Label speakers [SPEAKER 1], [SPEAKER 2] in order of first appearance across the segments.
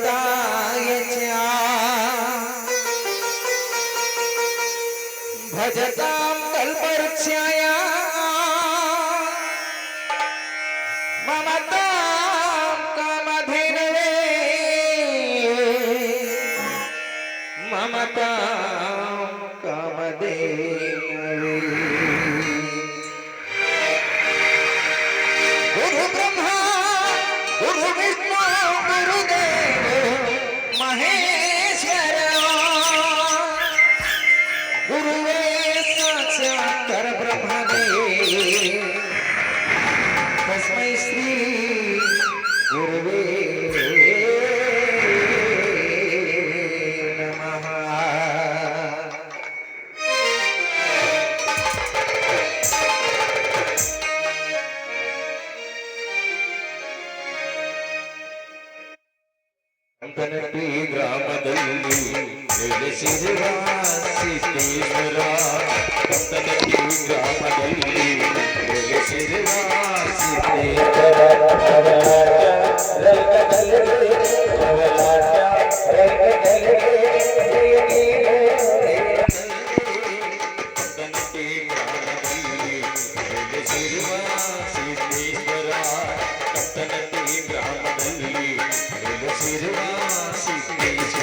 [SPEAKER 1] सत्यधर्मरतायच्या भजतां कल्पवृक्षाया ममतां कामधेनवे ममतां कामधेनवे गुरु ब्रह्मा गुरु विष्णु गुरुदेव महेश्वर गुरुवे साक्षात् परब्रह्मणे तस्मै श्री गुरुवे नमः
[SPEAKER 2] ಕಂಕನಟ್ಟಿ ಗ್ರಾಮದಲ್ಲಿ ನೆಲೆಸಿರುವ ಸಿದ್ದೇಶ್ವರ ಕಂಕನಟ್ಟಿ ಗ್ರಾಮದಲ್ಲಿ ನೆಲೆಸಿರುವ ಸಿದ್ದೇಶ್ವರ ಕಂಕನಟ್ಟಿ ಗ್ರಾಮದಲ್ಲಿ ನೆಲೆಸಿರುವ ಸಿದ್ದೇಶ್ವರ ಕಂಕನಟ್ಟಿ ಗ್ರಾಮದಲ್ಲಿ ನೆಲೆಸಿರುವ ಸಿದ್ದೇಶ್ವರ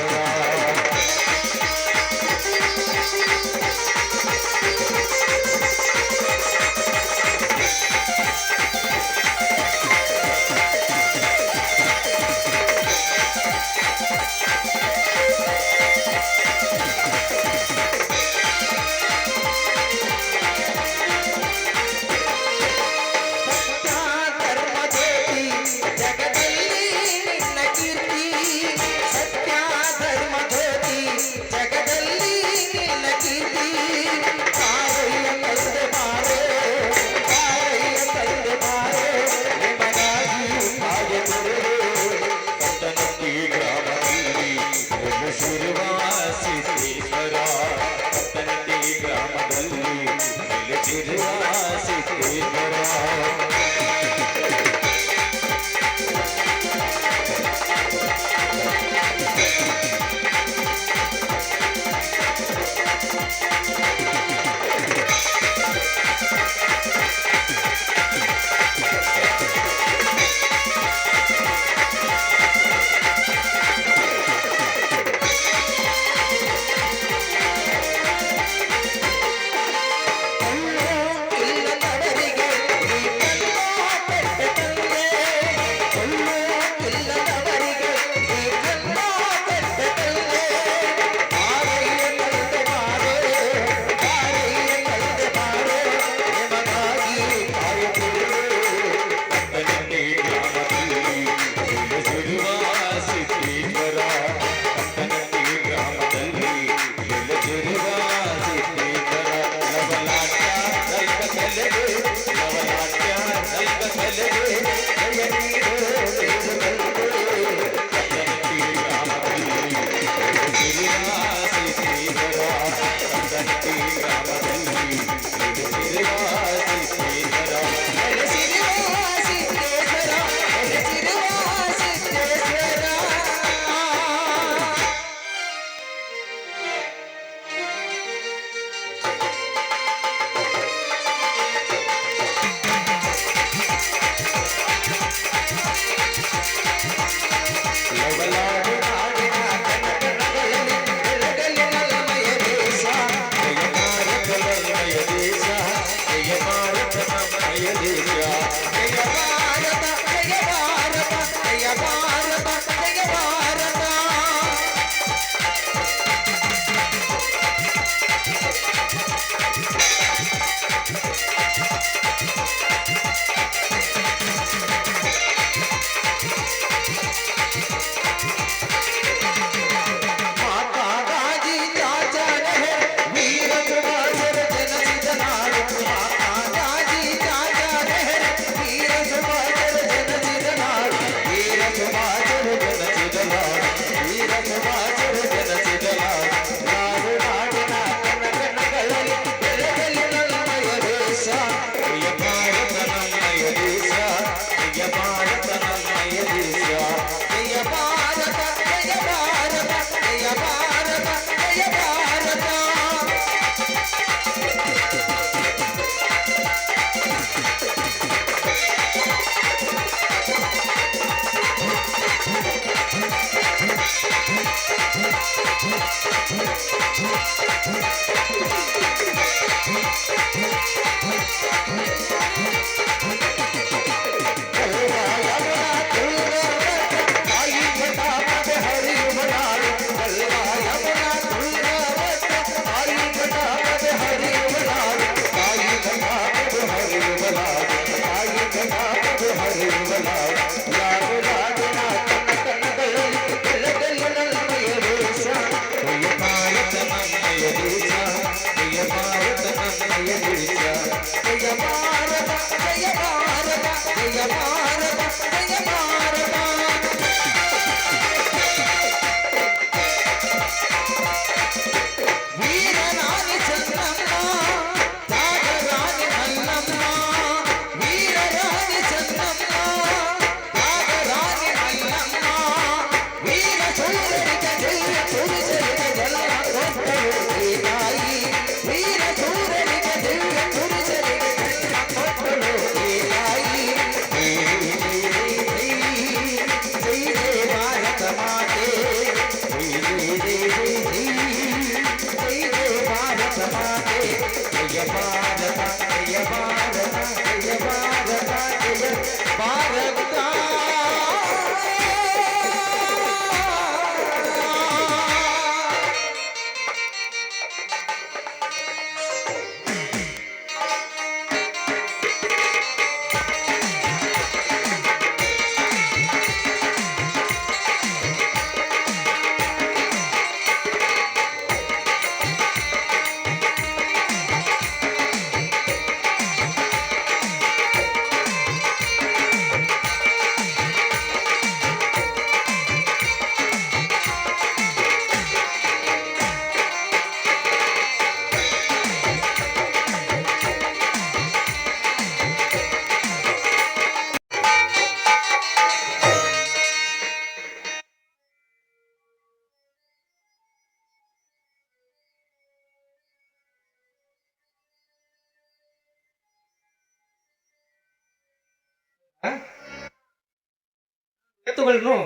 [SPEAKER 3] ಎತ್ತುಗಳನ್ನು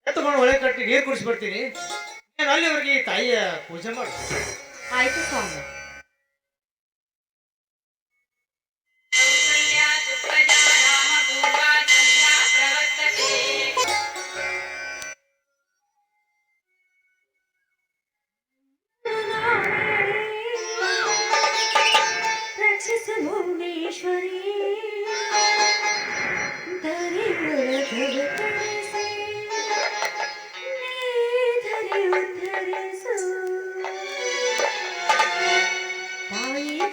[SPEAKER 3] ಎತ್ತುಗಳನ್ನು ಒಳಗೆ ಕಟ್ಟಿ ನೀರು ಕುಡಿಸ್ಬಿಡ್ತೀನಿ. ನಾನು ಅಲ್ಲಿವರೆಗೆ ಈ ತಾಯಿಯ ಪೂಜೆ ಮಾಡಿ.
[SPEAKER 4] ಆಯ್ತು ಸ್ವಾಮಿ. ರಕ್ಷಿಸು ಭುವನೇಶ್ವರಿ ತಾಯಿ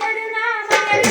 [SPEAKER 4] ಕರುಣಾಮಯಿ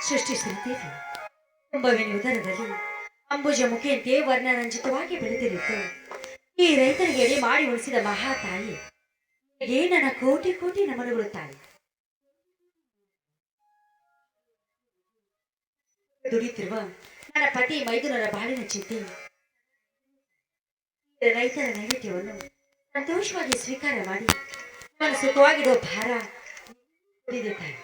[SPEAKER 4] ಸೃಷ್ಟಿಸಿರುತ್ತೇವೆ. ಕುಂಭವಿನ ಉದರದಲ್ಲಿ ಅಂಬುಜ ಮುಖಿಯಂತೆ ವರ್ಣರಂಜಿತವಾಗಿ ಬೆಳೆದಿರುತ್ತು. ಈ ರೈತರಿಗೆ ಎಡೆ ಮಾಡಿ ಉಳಿಸಿದ ಮಹಾತಾಯಿ ನನ್ನ ಕೋಟಿ ಕೋಟಿ ನಮನಗಳು ತಾಯಿ. ದುಡಿತಿರುವ ನನ್ನ ಪತಿ ಮೈದುನರ ಬಾಳಿನ ಚಿಂತೆ ರೈತರ ನೈವೇದ್ಯವನ್ನು ಸಂತೋಷವಾಗಿ ಸ್ವೀಕಾರ ಮಾಡಿ ನಾನು ಸುಖವಾಗಿರೋ ಭಾರ ದುಡಿದೆ ತಾಯಿ.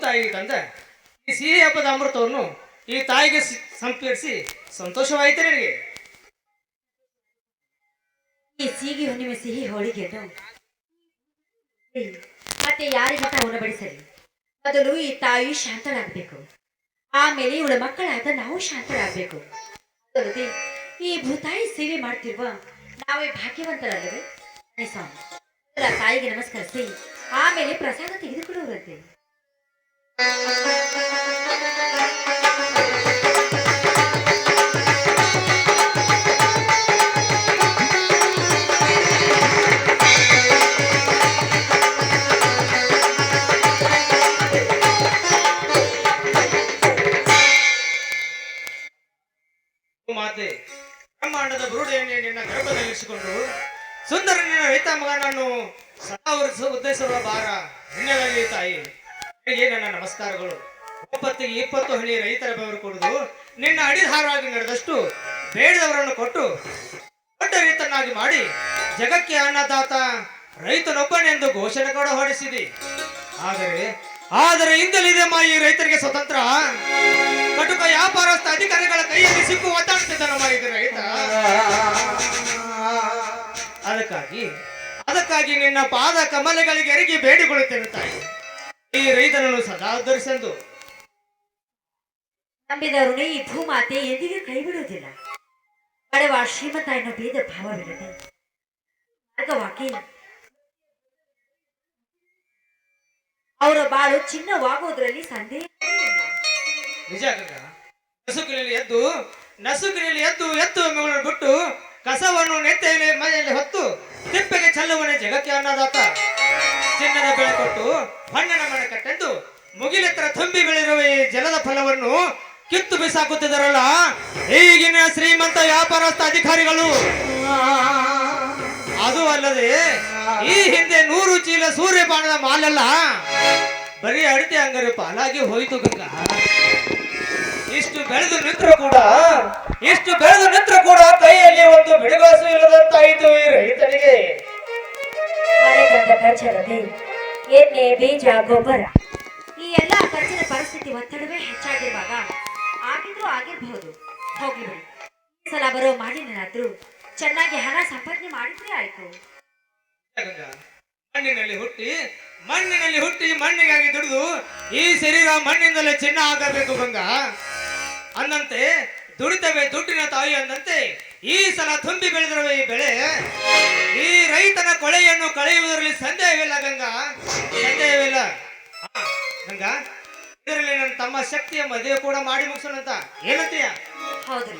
[SPEAKER 3] ತಾಯಿಗೆ ತಂದ ಈ ಸಿಹಿ ಹಬ್ಬದ ಅಮೃತವನ್ನು ಈ ತಾಯಿಗೆ ಸಂಪರ್ಸಿ ಸಂತೋಷವಾಯಿತು ನನಗೆ.
[SPEAKER 4] ಈ ಸೀಗಿ ಹುಣ್ಣಿಮೆ ಸಿಹಿ ಹೋಳಿಗೆಯನ್ನು ಮತ್ತೆ ಯಾರಿಗಂತ ಉಣಬಡಿಸಲಿ. ಮೊದಲು ಈ ತಾಯಿ ಶಾಂತಳಾಗಬೇಕು, ಆಮೇಲೆ ಇವಳ ಮಕ್ಕಳಾದ ನಾವು ಶಾಂತರಾಗಬೇಕು. ಅಲ್ಲದೆ ಈ ಭೂತಾಯಿ ಸೇವೆ ಮಾಡ್ತಿರುವ ನಾವೇ ಭಾಗ್ಯವಂತರಲ್ಲವೇ? ಸ್ವಾಮಿ ತಾಯಿಗೆ ನಮಸ್ಕರಿಸಿ ಆಮೇಲೆ ಪ್ರಸಾದ ತೆಗೆದುಕೊಳ್ಳುವರಂತೆ.
[SPEAKER 3] ಮಗನನ್ನು ಸದಾ ಉದ್ದೇಶಿಸುವ ಭಾರ ನಿನ್ನೆದಲ್ಲಿ ತಾಯಿ. ನಿನಗೆ ನನ್ನ ನಮಸ್ಕಾರಗಳು. ಒಪ್ಪತ್ತಿಗೆ 20 ಹನಿ ರೈತರ ಬೆವರು ಕೊಡುವುದು ನಿನ್ನ ಅಡಿಧಾರವಾಗಿ ನಡೆದಷ್ಟು ಬೇಡದವರನ್ನು ಕೊಟ್ಟು ದೊಡ್ಡ ರೈತನಾಗಿ ಮಾಡಿ ಜಗಕ್ಕೆ ಅನ್ನದಾತ ರೈತನೊಬ್ಬನೆಂದು ಘೋಷಣೆ ಕೂಡ ಹೊರಡಿಸಿದೆ. ಆದರೆ ಇಂದಲಿದೆಮ್ಮ ಈ ರೈತರಿಗೆ ಸ್ವತಂತ್ರ. ಕಟುಕ ವ್ಯಾಪಾರಸ್ಥ ಅಧಿಕಾರಿಗಳ ಕೈಯಲ್ಲಿ ಸಿಕ್ಕು ಒತ್ತಾಡ್ತಿದ್ದಾನಮ್ಮ ಇದು ರೈತ. ಅದಕ್ಕಾಗಿ ನಿನ್ನ ಪಾದ ಕಮಲಗಳಿಗೆ ಎರಗಿ ಬೇಡಿಕೊಳ್ಳುತ್ತೇನೆ ತಾಯಿ, ಈ ರೈತನನ್ನು ಸದಾ ಉದ್ಧರಿಸೆಂದು.
[SPEAKER 4] ನಂಬಿದವರನ್ನು ಈ ಭೂಮಾತೆ ಎಂದಿಗೂ ಕೈ ಬಿಡುವುದಿಲ್ಲ. ಬಡವ ಶ್ರೀಮಂತ ಎನ್ನುವ ಭೇದ ಭಾವವಿಲ್ಲದೆ ಮಾರ್ಗವಾಗಿ ಅವರ ಬಾಳು ಚಿನ್ನವಾಗುವುದರಲ್ಲಿ ಸಂದೇಹ ಇಲ್ಲ.
[SPEAKER 3] ನಿಜ ಗಂಗಾ. ನಸುಕಿನಲ್ಲಿ ಎದ್ದು ಮಗಳನ್ನು ಬಿಟ್ಟು ಕಸವನ್ನು ನೆತ್ತೆಯಲ್ಲಿ ಮನೆಯಲ್ಲಿ ಹೊತ್ತು ತಿಪ್ಪೆಗೆ ಚೆಲ್ಲುವನೇ ಜಗಕ್ಕೆ ಅನ್ನದಾತ. ಚಿನ್ನದ ಬೆಳೆ ಕೊಟ್ಟು ಹಣ್ಣಿನ ಮನೆ ಕಟ್ಟೆಂದು ಮುಗಿಲೆತ್ತರ ತುಂಬಿ ಬೆಳೆದಿರುವ ಈ ಜಲದ ಫಲವನ್ನು ಕಿತ್ತು ಬಿಸಾಕುತ್ತಿದ್ದಾರಲ್ಲ ಈಗಿನ ಶ್ರೀಮಂತ ವ್ಯಾಪಾರಸ್ಥ ಅಧಿಕಾರಿಗಳು. ಅದು ಅಲ್ಲದೆ ಈ ಹಿಂದೆ 100 ಚೀಲ ಸೂರ್ಯಪಾನದ ಮಾಲೆಲ್ಲ ಬರೀ ಅಡಿಕೆ ಅಂಗಡಿ ಪಾಲಾಗಿ ಹೋಯಿತು ಗಂಗಾ. ಇಷ್ಟು ಬೆಳೆದು ನಿಂತರೂ ಕೂಡ ಕೈಯಲ್ಲಿ ಒಂದು ಬಿಡುಗಾಸು ಇಲ್ಲದಂತಾಯಿತು ಈ ರೈತನಿಗೆ.
[SPEAKER 4] ಮಳೆ ಬಂದ ಖರ್ಚಲ್ಲದೆ ಎಣ್ಣೆ ಬೀಜ ಗೊಬ್ಬರ ಈ ಎಲ್ಲ ಖರ್ಚಿನ ಪರಿಸ್ಥಿತಿ ಒತ್ತಡವೇ ಹೆಚ್ಚಾಗಿರುವಾಗ ಆಗಿರಬಹುದು. ಹೋಗ್ಲಿ ಬಿಡಿ, ಈ ಸಲ ಬರೋ ಮಾಲಿನ್ಯನಾದ್ರೂ ಚೆನ್ನಾಗಿ ಹಣ ಸಂಪಾದನೆ ಮಾಡಿದ್ರೆ ಆಯ್ತು.
[SPEAKER 3] ಮಣ್ಣಿನಲ್ಲಿ ಹುಟ್ಟಿ ಮಣ್ಣಿಗಾಗಿ ದುಡಿದು ಈ ಶರೀರ ಮಣ್ಣಿಂದಲೇ ಚಿನ್ನ ಆಗಬೇಕು ಗಂಗಾ ಅಂದಂತೆ ದುಡಿತವೆ ದುಡ್ಡಿನ ತಾಯಿ ಅಂದಂತೆ ಈ ಸಲ ತುಂಬಿ ಬೆಳೆದಿರುವ ಈ ಬೆಳೆ ಈ ರೈತನ ಕೊಳೆಯನ್ನು ಕಳೆಯುವುದರಲ್ಲಿ ಸಂದೇಹವಿಲ್ಲ ಗಂಗಾ, ಸಂದೇಹವಿಲ್ಲ. ಗಂಗಾ, ಇದರಲ್ಲಿ ನನ್ನ ತಮ್ಮ ಶಕ್ತಿಯ ಮದುವೆ ಕೂಡ ಮಾಡಿ ಮುಗಿಸೋಣಂತ ಏನಂತೀಯ?
[SPEAKER 4] ಹೌದ್ರಿ,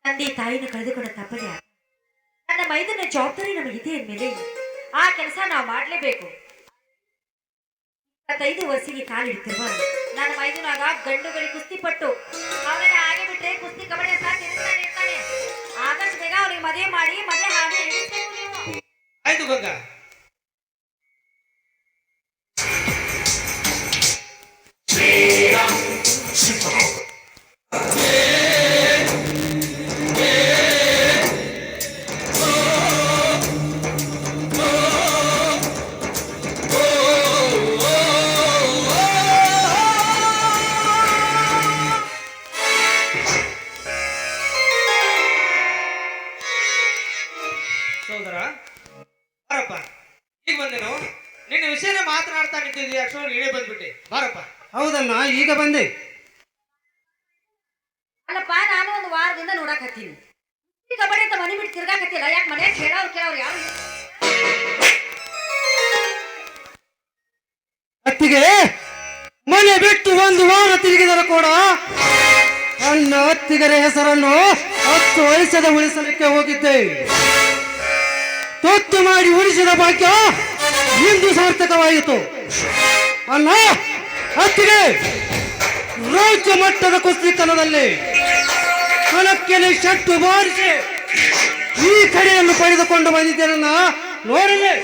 [SPEAKER 4] ತಂದೆ ತಾಯಿನ ಕಳೆದುಕೊಂಡ ತಪ್ಪದೆ ನನ್ನ ಮೈದನ ಜವಾಬ್ದಾರಿ ನಮಗಿದೆ ಅಂದ್ಮೇಲೆ ಆ ಕೆಲಸ ನಾವು ಮಾಡ್ಲೇಬೇಕು. 25 ವರ್ಷಕ್ಕೆ ಕಾಲಿಡ್ತಿರುವ ನನ್ನ ಮೈದನಾಗ ಗಂಡುಗಳಿಗೆ ಕುಸ್ತಿ ಪಟ್ಟು ಅವನ ಹಾಗೆ ಬಿಟ್ರೆ ಕುಸ್ತಿ ಕಬಡ್ಡಿ ಇರ್ತಾನೆ. ಆದಷ್ಟು ಬೇಗ ಅವ್ರಿಗೆ ಮದುವೆ ಮಾಡಿ ಮದುವೆ ಹಾಗೆ ಹಿಡಿಸ್ಬೇಕು ನೀವು.
[SPEAKER 3] ಆಯ್ತು ಗಂಗಾ. ಸೋದರ ಬಾರಪ್ಪ, ಈಗ ಬಂದೇನು? ನಿನ್ನ ವಿಷಯನೇ ಮಾತನಾಡ್ತಾ ನಿಂತಿದ್ದೀಯ, ಅಷ್ಟೊಂದು ನೀನೇ ಬಂದ್ಬಿಟ್ಟೆ. ಬಾರಪ್ಪ.
[SPEAKER 1] ಹೌದಣ್ಣ, ಈಗ ಬಂದೆ.
[SPEAKER 4] ಅಲ್ಲಪ್ಪ, ನಾನು ಒಂದು ವಾರದಿಂದ ನೋಡಕತ್ತೀನಿ ಕಬಡ್ಡಿ ಅಂತ ಮನೆ ಬಿಟ್ಟು ತಿರ್ಗಾಕತ್ತಿಲ್ಲ. ಯಾಕೆ ಮನೆ ಕೇಳೋರು ಯಾರು?
[SPEAKER 1] ಅತ್ತಿಗೆ ಮನೆ ಬಿಟ್ಟು 1 ವಾರ ತಿರುಗಿದರೂ ಕೂಡ ನನ್ನ ಅತ್ತಿಗರ ಹೆಸರನ್ನು 10 ವಯಸ್ಸದ ಉಳಿಸಲಿಕ್ಕೆ ಹೋಗಿದ್ದೆ. ತೊತ್ತು ಮಾಡಿ ಉಳಿಸಿದ ಭಾಗ್ಯ ಇಂದು ಸಾರ್ಥಕವಾಯಿತು. ಅಲ್ಲ ಅತ್ತಿಗೆ, ರಾಜ್ಯ ಮಟ್ಟದ ಕುಸ್ತಿತನದಲ್ಲಿ ಕಣಕ್ಕೆ ಶಟ್ಟು ಬಾರಿಸಿ ಈ ಕಡೆಯನ್ನು ಪಡೆದುಕೊಂಡು ಬಂದಿದ್ದೇನನ್ನ ನೋಡಲೇ.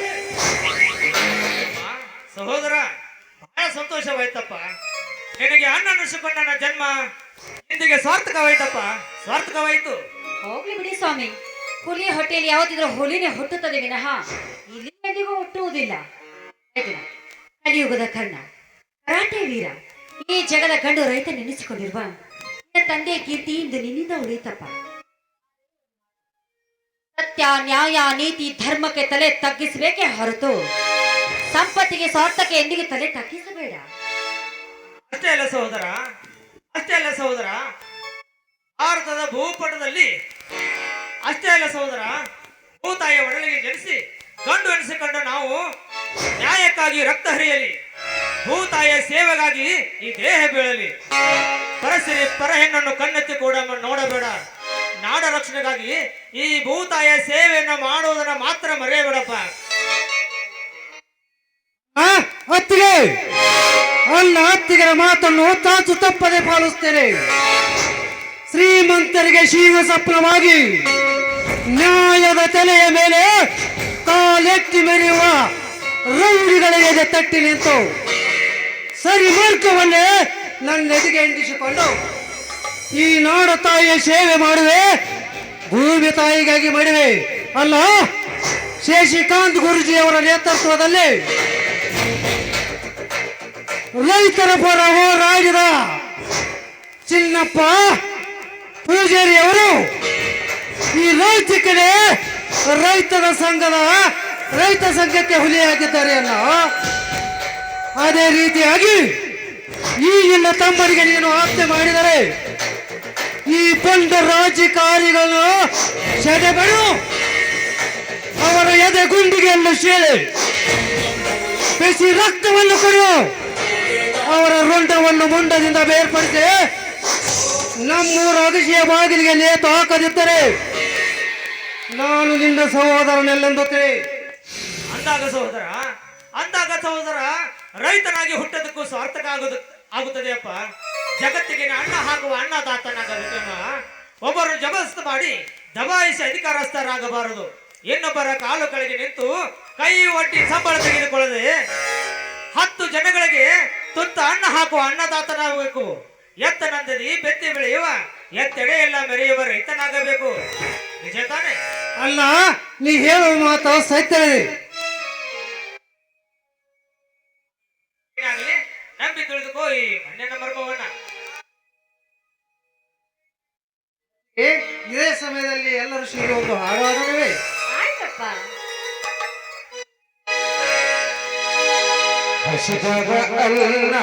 [SPEAKER 3] ಸಹೋದರ, ಬಹಳ ಸಂತೋಷವಾಯ್ತಪ್ಪ. ನಿನಗೆ ಅಣ್ಣ ಅನ್ನಿಸಿಕೊಂಡ ನನ್ನ ಜನ್ಮ ಇಂದಿಗೆ ಸಾರ್ಥಕವಾಯ್ತಪ್ಪ, ಸಾರ್ಥಕವಾಯ್ತು.
[SPEAKER 4] ಹೋಗ್ಲಿ ಬಿಡಿ ಸ್ವಾಮಿ, ಹುಲಿಯ ಹೊಟ್ಟೆಯಲ್ಲಿ ಯಾವತ್ತಿದ್ರೂ ಹುಲಿನೇ ಹುಟ್ಟುತ್ತದೆ ವಿನಃ ಇಲ್ಲಿ ಎಂದಿಗೂ ಹುಟ್ಟುವುದಿಲ್ಲ. ಕಲಿಯುಗದ ಕರ್ಣ, ಕರಾಟೆ ವೀರ, ಈ ಜಗದ ಗಂಡು ರೈತ ನೆನೆಸಿಕೊಂಡಿರುವ ತಂದೆ ಕೀರ್ತಿ ಇಂದು ನಿನ್ನಿಂದ ಉಳಿತಪ್ಪ. ಸತ್ಯ, ನ್ಯಾಯ, ನೀತಿ, ಧರ್ಮಕ್ಕೆ ತಲೆ ತಗ್ಗಿಸಬೇಕೇ ಹೊರತು ಸಂಪತ್ತಿಗೆ, ಸ್ವಾರ್ಥಕ್ಕೆ ಎಂದಿಗೂ ತಲೆ ತಗ್ಗಿಸಬೇಡ.
[SPEAKER 3] ಅಷ್ಟೇ ಅಲ್ಲ ಸಹೋದರ, ಭಾರತದ ಭೂಪಟದಲ್ಲಿ ಅಷ್ಟೇ ಅಲ್ಲ ಸಹೋದರ, ಭೂತಾಯಿಯ ಒಡಲಿಗೆ ಜನಿಸಿ ಗಂಡು ಎನಿಸಿಕೊಂಡು ನಾವು ನ್ಯಾಯಕ್ಕಾಗಿ ರಕ್ತ ಹರಿಯಲಿ, ಭೂತಾಯಿಯ ಸೇವೆಗಾಗಿ ಈ ದೇಹ ಬೀಳಲಿ. ಪರಸಿರಿ ಪರ ಹೆಣ್ಣನ್ನು ಕಣ್ಣೆತ್ತಿ ಕೂಡ ನೋಡಬೇಡ. ನಾಡ ರಕ್ಷಣೆಗಾಗಿ ಈ ಭೂತಾಯಿಯ ಸೇವೆಯನ್ನು ಮಾಡುವುದನ್ನ ಮಾತ್ರ ಮರೆಯಬೇಡಪ್ಪ.
[SPEAKER 1] ಅತ್ತಿಗೆ, ಅಲ್ಲ ಅತ್ತಿಗರ ಮಾತನ್ನು ತಾಚು ತಪ್ಪದೆ ಪಾಲಿಸ್ತೇನೆ. ಶ್ರೀಮಂತರಿಗೆ ಶಿವ ಸ್ವಪ್ನವಾಗಿ ನ್ಯಾಯದ ತಲೆಯ ಮೇಲೆ ಕಾಲೆತ್ತಿ ಮೆರೆಯುವ ರೌಡಿಗಳ ಎದೆ ತಟ್ಟಿ ನಿಂತು ಸರಿ ಮಾರ್ಗವನ್ನೇ ನನ್ನೆದಿಗೆ ಎಂದಿಸಿಕೊಂಡು ಈ ನಾಡ ತಾಯಿಯ ಸೇವೆ ಮಾಡುವೆ, ಭೂಮಿ ತಾಯಿಗಾಗಿ ಮಾಡುವೆ ಅಲ್ಲ. ಶಶಿಕಾಂತ್ ಗುರುಜಿಯವರ ನೇತೃತ್ವದಲ್ಲಿ ರೈತರ ಪರ ಹೋರಾಡಿದ ಚಿನ್ನಪ್ಪ ಪೂಜಾರಿಯವರು ಈ ರೈತಕ್ಕೆ ರೈತ ಸಂಘಕ್ಕೆ ಹುಲಿಯಾಗಿದ್ದಾರೆ ಅಲ್ಲ. ಅದೇ ರೀತಿಯಾಗಿ ಈ ನಿನ್ನ ತಮ್ಮರಿಗೆ ನೀನು ಆಜ್ಞೆ ಮಾಡಿದರೆ ಈ ಬಂಡ ರಾಜಕಾರಿಗಳನ್ನು ಸೆಡೆಬಡು, ಅವರ ಎದೆ ಗುಂಡಿಗೆಯನ್ನು ಸೇರಿ ಬಿಸಿ ರಕ್ತವನ್ನು ಕೊಡು, ಅವರ ರುಂಡವನ್ನು ಮುಂಡದಿಂದ ಬೇರ್ಪಡಿಸಿ ನಮ್ಮೂರ ಅಗಸಿಯ ಬಾಗಿಲಿಗೆ ನೇತು ಹಾಕದಿದ್ದರೆ ನಾನು ನಿನ್ನ ಸಹೋದರನೆಲ್ಲೆಂದು ತಿಳಿ.
[SPEAKER 3] ಅಂದಾಗ ಸಹೋದರ ರೈತನಾಗಿ ಹುಟ್ಟೋದಕ್ಕೂ ಸಾರ್ಥಕ ಆಗುತ್ತದೆಯಪ್ಪ. ಜಗತ್ತಿಗೆ ಅನ್ನ ಹಾಕುವ ಅನ್ನದಾತನಾಗಬೇಕಮ್ಮ. ಒಬ್ಬರು ಜಬರ್ದಸ್ತ್ ಮಾಡಿ ದಬಾಯಿಸಿ ಅಧಿಕಾರಸ್ಥರಾಗಬಾರದು. ಇನ್ನೊಬ್ಬರ ಕಾಲು ಕೆಳಗೆ ನಿಂತು ಕೈ ಒಟ್ಟಿ ಸಂಬಳ ತೆಗೆದುಕೊಳ್ಳದೆ 10 ಜನಗಳಿಗೆ ತುತ್ತ ಅನ್ನ ಹಾಕುವ ಅನ್ನದಾತನಾಗಬೇಕು. ಎತ್ತನಂದದಿ ಬೆತ್ತಿ ಬೆಳೆಯುವ ಎತ್ತೆಡೆ ಎಲ್ಲ ಮೆರೆಯುವ ರೈತನಾಗಬೇಕು. ನಿಜ ತಾನೆ?
[SPEAKER 1] ಅಲ್ಲ, ನೀ ಹೇಳುವ ಮಾತು ಸತ್ಯವೇ.
[SPEAKER 3] ನಂಬಿ ತಿಳಿದುಕೋ ಈ ಮಣ್ಣಿನ ಮರ್ಮವನ್ನ.
[SPEAKER 1] ಇದೇ ಸಮಯದಲ್ಲಿ ಎಲ್ಲರೂ ಸೇರಿ ಒಂದು ಹಾಡು ಹಾಡೋಣವೇ?
[SPEAKER 4] ಆಯ್ತಪ್ಪ.
[SPEAKER 2] ಹಸಿದಾಗ ಅಲ್ಲ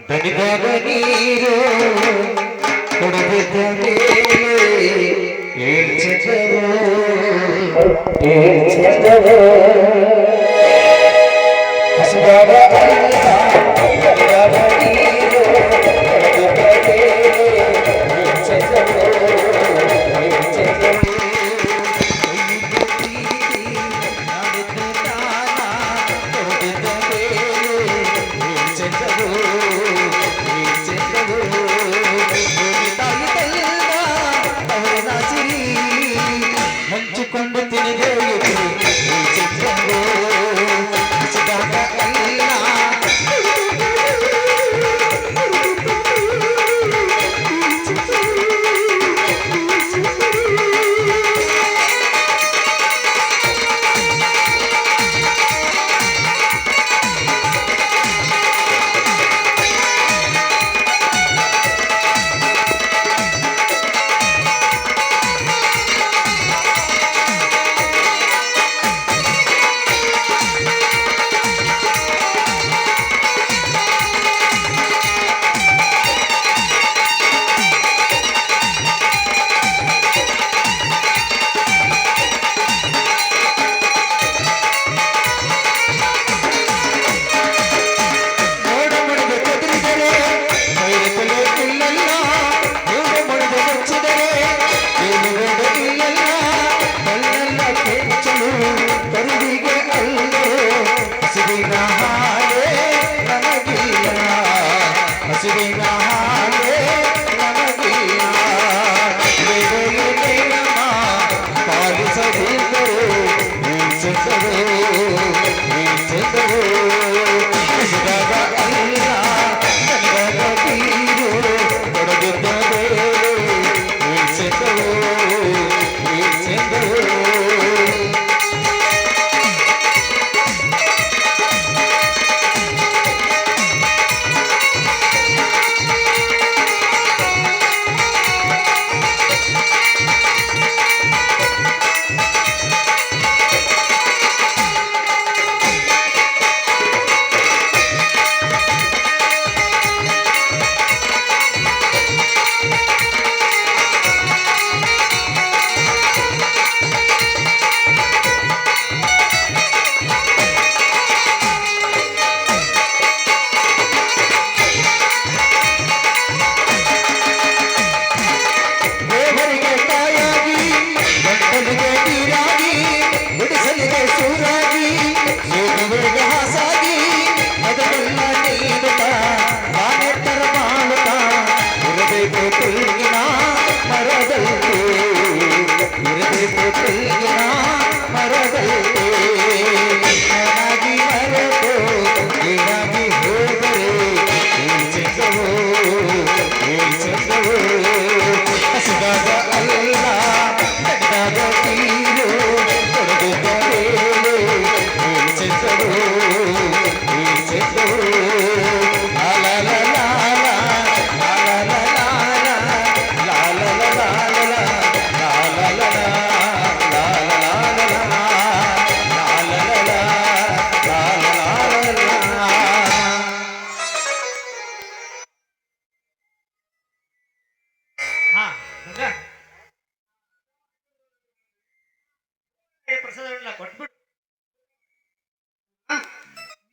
[SPEAKER 2] ದನಿದಾಗ ನೀರು ಕೊಡದಿದ್ದ ಹಸಿದಾಗ ಹಂಚಿಕೊಂಡು ತಿನಿದೆ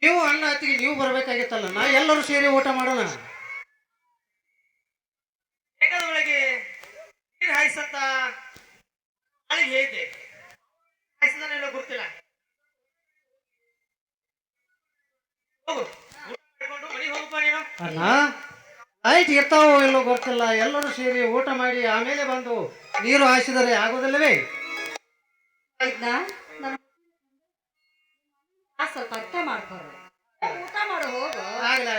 [SPEAKER 1] ನೀವು ಅಣ್ಣ ಅತ್ತಿಗೆ ನೀವು ಬರ್ಬೇಕಾಗಿತ್ತಲ್ಲ ನಾ ಎಲ್ಲರೂ ಸೇರಿ ಊಟ ಮಾಡೋಣ.
[SPEAKER 3] ಒಳಗೆ ನೀರು ಹಾಯಿಸಂತ ಅಲ್ಲಿಗೆ ಹೇಳಿದ್ದೆ, ಹಾಯಿಸದನ್ನೆಲ್ಲ ಗೊತ್ತಿಲ್ಲ. ಹೋಗು, ಊಟ ಮಾಡ್ಕೊಂಡು ಮನೆಗೆ ಹೋಗಪ್ಪ ನೀನು.
[SPEAKER 1] ಅಣ್ಣ ಲೈಟ್ ಇರ್ತಾವೋ ಇಲ್ಲೋ ಗೊತ್ತಿಲ್ಲ, ಎಲ್ಲರೂ ಸೇರಿ ಊಟ ಮಾಡಿ ಆಮೇಲೆ ಬಂದು ನೀರು ಹಾಯಿಸಿದರೆ ಆಗೋದಿಲ್ಲವೇ?
[SPEAKER 4] ಆಯ್ತಾ? ಸ್ವಲ್ಪ ಅರ್ಥ ಮಾಡ್ಕೊರು. ಊಟ ಮಾಡು ಹೋಗು.
[SPEAKER 1] ಆಗ್ಲಿ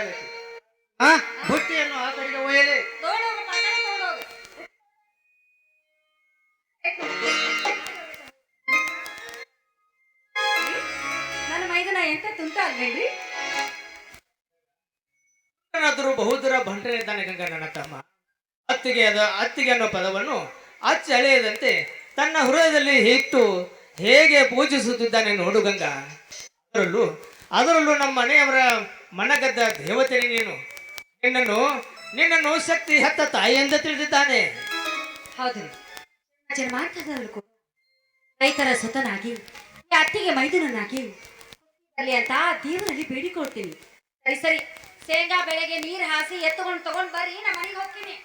[SPEAKER 1] ಹಾ ಬುಟ್ಟಿಯನ್ನು ಆ ಕಡೆಗೆ ಒಯ್ಯಲಿ.
[SPEAKER 4] ತಗೊಂಡೋಗು, ಪಕ್ಕನೆ ತಗೊಂಡೋಗು. ನನ್ನ ಮೈದನ ಎಂತ ತುಂಟ ಅಲ್ವೇನ್ರಿ?
[SPEAKER 3] ಏನಾದರೂ ಬಹುದೂರ ಬಂಟನಿದ್ದಾನೆ ಗಂಗಾ ನನ್ನ ತಮ್ಮ. ಅತ್ತಿಗೆ ಅನ್ನೋ ಪದವನ್ನು ಅಚ್ಚ ಅಳೆಯದಂತೆ ತನ್ನ ಹೃದಯದಲ್ಲಿ ಇಟ್ಟು ಹೇಗೆ ಪೂಜಿಸುತ್ತಿದ್ದಾನೆ ನೋಡು ಗಂಗಾ. ಅದರಲ್ಲೂ ನಮ್ಮ ಮನೆಯವರ ಮನಗದ್ದ ದೇವತೆ ನೀನು. ನಿನ್ನನ್ನು ಶಕ್ತಿ ಹೆತ್ತ ತಾಯಿ ಎಂದು ತಿಳಿದಿದ್ದಾನೆ.
[SPEAKER 4] ಹೌದು, ಜನ್ಮಾಂತರದಲ್ಲೂ ಕೂಡ ರೈತರ ಸುತನಾಗಿ ಈ ಅತ್ತಿಗೆ ಮೈದುನನ್ನಾಗಿ ಅಲ್ಲಿ ಅಂತ ದೇವರಲ್ಲಿ ಬೇಡಿಕೊಳ್ತೀನಿ. ಸರಿ ಸರಿ, ಶೇಂಗಾ ಬೆಳೆಗೆ ನೀರು ಹಾಸಿ ತಗೊಂಡ್ ಬರ್ರಿ, ನಮ್ಮ ಮನೆಗೆ ಹೋಗ್ತೀನಿ.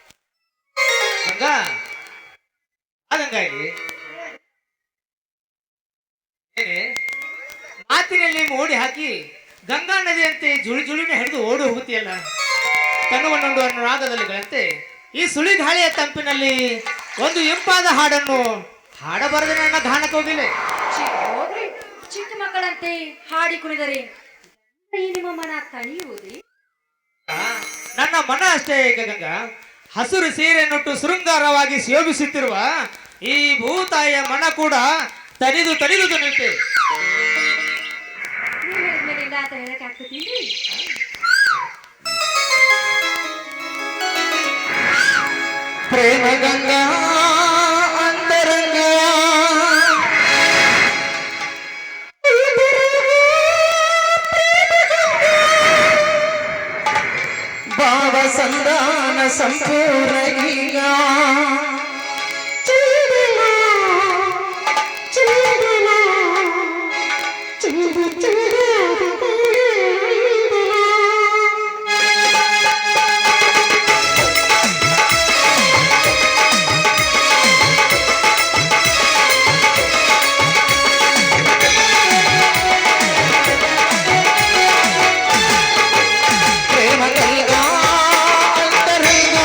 [SPEAKER 3] ಗಂಗಾ ಅದಂಗಾಗಿ ಮಾತಿನಲ್ಲಿ ಮೋಡಿ ಹಾಕಿ ಗಂಗಾ ನದಿಯಂತೆ ಜುಳಿನ ಹಿಡಿದು ಓಡಿ ಹೋಗುತ್ತೀಯಲ್ಲ. ತನ್ನವನ್ನೊಂದು ಅನುರಾಗದಲ್ಲಿಗಳಂತೆ ಈ ಸುಳಿ ಗಾಳಿಯ ತಂಪಿನಲ್ಲಿ ಒಂದು ಇಂಪಾದ ಹಾಡನ್ನು ಹಾಡಬಾರದು ನನ್ನ ಗಾನಕ್ಕೆ ಹೋಗಿಲ್ಲ.
[SPEAKER 4] ಹೋಗ್ರಿ, ಚಿಕ್ಕ ಮಕ್ಕಳಂತೆ ಹಾಡಿ ಕುಣಿದರೆ ನಿಮ್ಮ ಮನ ತಣಿಯುವುದೇ?
[SPEAKER 3] ನನ್ನ ಮನ ಅಷ್ಟೇ ಏಕ ಗಂಗಾ. ಹಸಿರು ಸೀರೆಯನ್ನುಟ್ಟು ಶೃಂಗಾರವಾಗಿ ಶೋಭಿಸುತ್ತಿರುವ ಈ ಭೂತಾಯಿಯ ಮನ ಕೂಡ ತನಿದು ನಿಂತೆ.
[SPEAKER 4] ನೀವು ಹೇಳಿದ್ಮೇಲೆ ಇಲ್ಲ ಅಂತ ಹೇಳಕ್ ಆಗ್ತದೀನಿ.
[SPEAKER 2] ಪ್ರೇಮ ಗಂಗಾ ಅಂತರಂಗ ಭಾವ ಸಂಧಾನ ಸಂಪೂರ್ಣ ಈಗ ಪ್ರೇಮ ಗಂಗಾ ಅಂತರಂಗ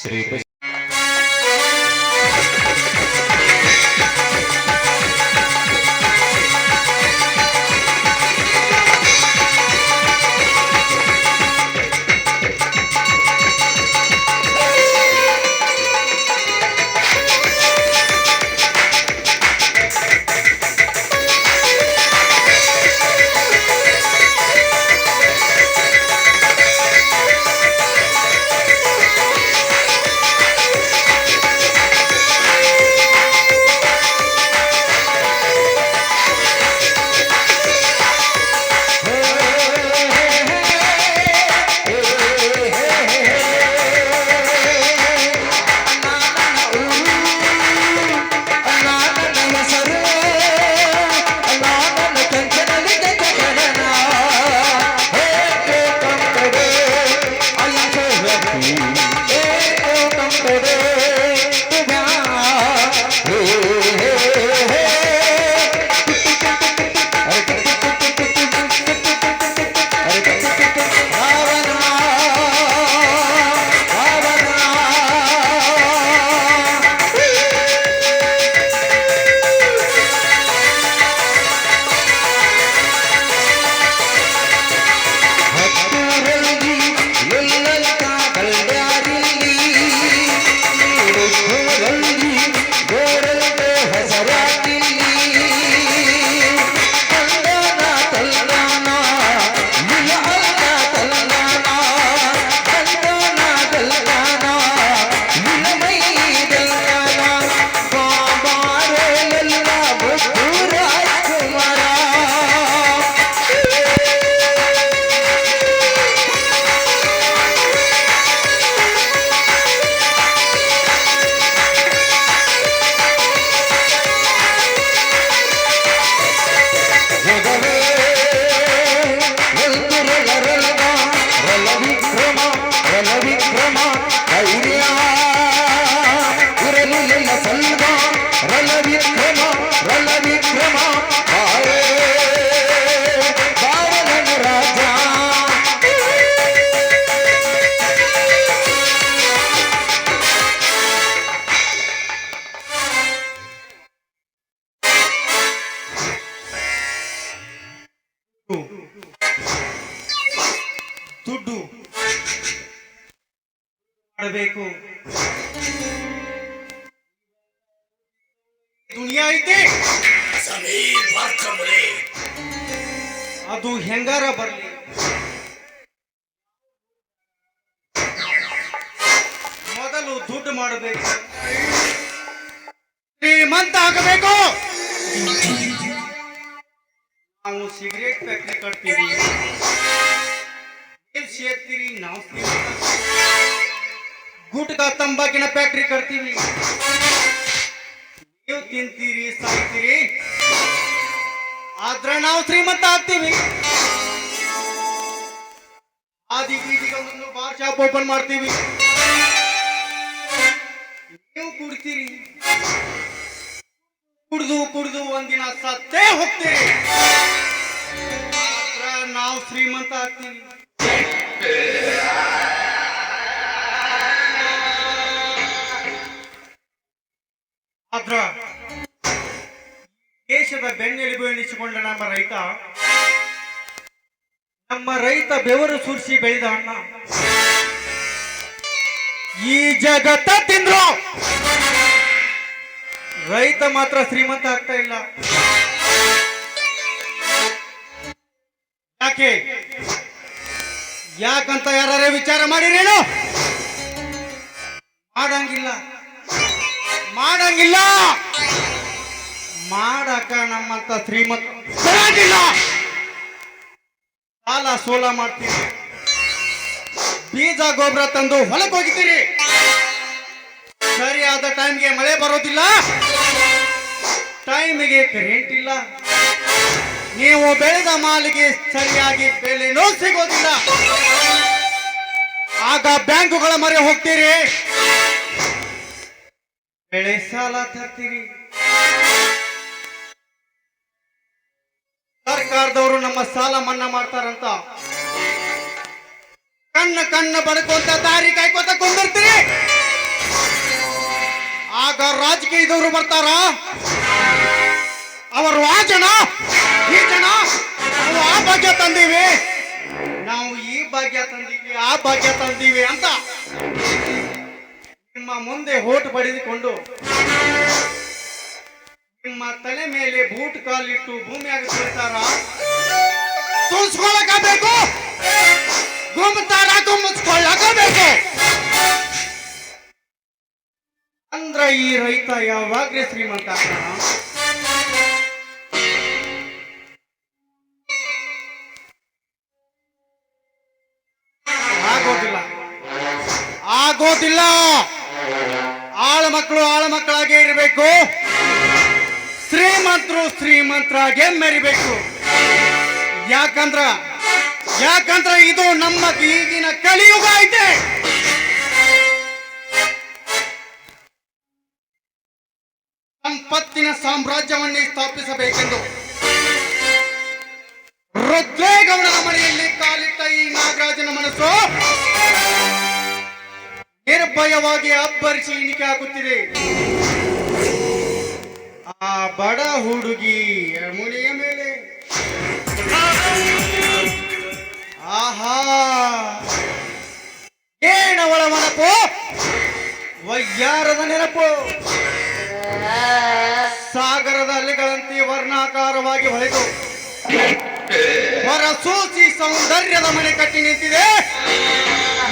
[SPEAKER 2] ಶ್ರೀ
[SPEAKER 3] ದುಡ್ಡು ಮಾಡಬೇಕು. ದುನಿಯಾ ಐತೆ ಅದು ಹೆಂಗಾರ ಬರ್ಲಿ, ಮೊದಲು ದುಡ್ಡು ಮಾಡಬೇಕು, ಶ್ರೀಮಂತ ಆಗಬೇಕು. ನಾವು ಸಿಗರೇಟ್ ಫ್ಯಾಕ್ಟ್ರಿ ಕಟ್ತೀವಿ, ನೀವು ಸೇರ್ತೀರಿ, ನಾವು ಗುಟ್ಕಾ ತಂಬಾಕಿನ ಫ್ಯಾಕ್ಟ್ರಿ ಕಟ್ತೀವಿ, ನೀವು ತಿಂತೀರಿ ಸಾಯ್ತೀರಿ, ಆದ್ರೆ ನಾವು ಶ್ರೀಮಂತ ಆಗ್ತೀವಿ. ಆದಿ ಬೀದಿಗೊಂದೊಂದು ಬಾರ್ ಶಾಪ್ ಓಪನ್ ಮಾಡ್ತೀವಿ, ನೀವು ಕುಡ್ತೀರಿ, ಕುಡ್ದು ಕುಡ್ದು ಒಂದಿನ ಸತ್ತೇ ಹೋಗ್ತೀರಿ, ಆದ್ರೆ ನಾವು ಶ್ರೀಮಂತ ಆಗ್ತೀವಿ. ಆದ್ರ ದೇಶದ ಬೆನ್ನೆಲುಬು ಎನಿಸಿಕೊಂಡ ನಮ್ಮ ರೈತ ಬೆವರು ಸುರಿಸಿ ಬೆಳೆದ ಅಣ್ಣ ಈ ಜಗತ್ತ ತಿಂದ್ರು, ರೈತ ಮಾತ್ರ ಶ್ರೀಮಂತ ಆಗ್ತಾ ಇಲ್ಲ. ಯಾಕೆ ಯಾಕಂತ ಯಾರೇ ವಿಚಾರ ಮಾಡಿರೇನು? ಮಾಡಂಗಿಲ್ಲ ಮಾಡಂಗಿಲ್ಲ ಮಾಡಕ ನಮ್ಮಂತ ಶ್ರೀಮಂತ ಬರಂಗಿಲ್ಲ. ಸಾಲ ಸೋಲ ಮಾಡ್ತೀರಿ, ಬೀಜ ಗೊಬ್ಬರ ತಂದು ಹೊಲಕ್ಕೆ ಹೋಗಿದ್ದೀರಿ, ಸರಿಯಾದ ಟೈಮ್ಗೆ ಮಳೆ ಬರೋದಿಲ್ಲ, ಟೈಮಿಗೆ ಕರೆಂಟ್ ಇಲ್ಲ, ನೀವು ಬೆಳೆದ ಮಾಲಿಗೆ ಸರಿಯಾಗಿ ಬೆಲೆನೂ ಸಿಗೋದಿಲ್ಲ. ಆಗ ಬ್ಯಾಂಕುಗಳ ಮೊರೆ ಹೋಗ್ತೀರಿ, ಬೆಳೆ ಸಾಲ ತರ್ತೀರಿ. ಸರ್ಕಾರದವರು ನಮ್ಮ ಸಾಲ ಮನ್ನಾ ಮಾಡ್ತಾರಂತ ಕಣ್ಣ ಬಡ್ಕೊಂತ ದಾರಿ ಕಾಯ್ಕೋತ ಕುಂದಿರ್ತೀರಿ.
[SPEAKER 1] ಆಗ ರಾಜಕೀಯದವರು ಬರ್ತಾರ, ಅವರು ಆ ಜನ ಈ ಜನ ನಾವು ಆ ಭಾಗ್ಯ ತಂದೀವಿ, ನಾವು ಈ ಭಾಗ್ಯ ತಂದೀವಿ, ಆ ಭಾಗ್ಯ ತಂದೀವಿ ಅಂತ ನಿಮ್ಮ ಮುಂದೆ ಹೋಟ್ ಬಡಿದುಕೊಂಡು ನಿಮ್ಮ ತಲೆ ಮೇಲೆ ಬೂಟ್ ಕಾಲಿಟ್ಟು ಭೂಮಿಯಾಗ ತುಳಿತಾರ, ತುಳಿಸ್ಕೊಳ್ಳಬೇಕು, ಗುಮ್ಮತಾರ ಗುಮ್ಮಿಸ್ಕೊಳ್ಳಬೇಕು. ಅಂದ್ರ ಈ ರೈತ ಯಾವಾಗ್ಲೇ ಶ್ರೀಮಂತ ಆಗ್ತಾನ? ಆಗೋದಿಲ್ಲ. ಆಳ ಮಕ್ಕಳಾಗೆ ಇರಬೇಕು, ಶ್ರೀಮಂತರು ಶ್ರೀಮಂತರಾಗೆ ಮೆರಿಬೇಕು. ಯಾಕಂದ್ರ ಇದು ನಮ್ಮ ಈಗಿನ ಕಲಿಯುಗ ಐತೆ. ಸಂಪತ್ತಿನ ಸಾಮ್ರಾಜ್ಯವನ್ನೇ ಸ್ಥಾಪಿಸಬೇಕೆಂದು ರುದ್ರೇಗೌಡನ ಮನೆಯಲ್ಲಿ ಕಾಲಿಟ್ಟ ಈ ನಾಗರಾಜನ ಮನಸ್ಸು ನಿರ್ಭಯವಾಗಿ ಅಬ್ಬರಿಸಿ ಇಣಿಕೆ ಆಗುತ್ತಿದೆ. ಆ ಬಡ ಹುಡುಗಿ ಮುನಿಯ ಮೇಲೆ ಆಹಾ ಏನವಳ ನೆನಪು, ವಯ್ಯಾರದ ನೆನಪು, ಸಾಗರದ ಅಲೆಗಳಂತೆ ವರ್ಣಾಕಾರವಾಗಿ ಹೊಳೆದು ಹೊರಸೂಸಿ ಸೌಂದರ್ಯದ ಮನೆ ಕಟ್ಟಿ ನಿಂತಿದೆ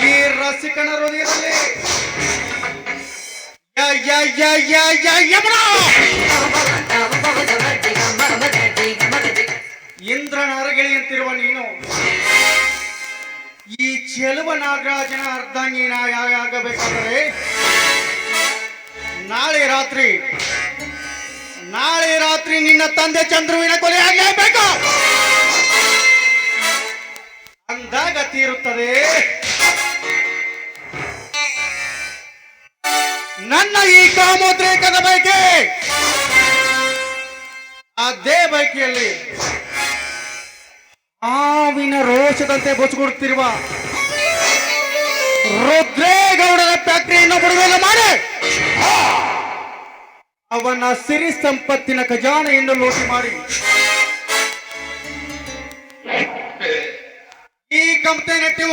[SPEAKER 1] ಈ ರಸಿಕನ ಹೃದಯದಲ್ಲಿ. ಇಂದ್ರನ ಅರಗಿಳಿಯಂತಿರುವ ನೀನು ಈ ಚೆಲುವ ನಾಗರಾಜನ ಅರ್ಧಾಂಗಿನಾಗಬೇಕಾದರೆ ನಾಳೆ ರಾತ್ರಿ ನಿನ್ನ ತಂದೆ ಚಂದ್ರುವಿನ ಕೊಲೆ ಆಗಲೇಬೇಕು. ಅಂದಾಗ ತೀರುತ್ತದೆ ನನ್ನ ಈ ಕಾಮೋದ್ರೇಕದ ಬಯಕೆ. ಅದೇ ಬಯಕೆಯಲ್ಲಿ ಹಾವಿನ ರೋಷದಂತೆ ಬೊಚ್ಚುಕೊಡುತ್ತಿರುವ ರುದ್ರೇಗೌಡರ ಫ್ಯಾಕ್ಟರಿಯನ್ನು ಬಿಡುಗಡೆ ಮಾಡಿ ಅವನ ಸಿರಿ ಸಂಪತ್ತಿನ ಖಜಾನೆಯನ್ನು ಲೂಟಿ ಮಾಡಿ ಈ ಕಮತೆ ನಟ್ಟಿ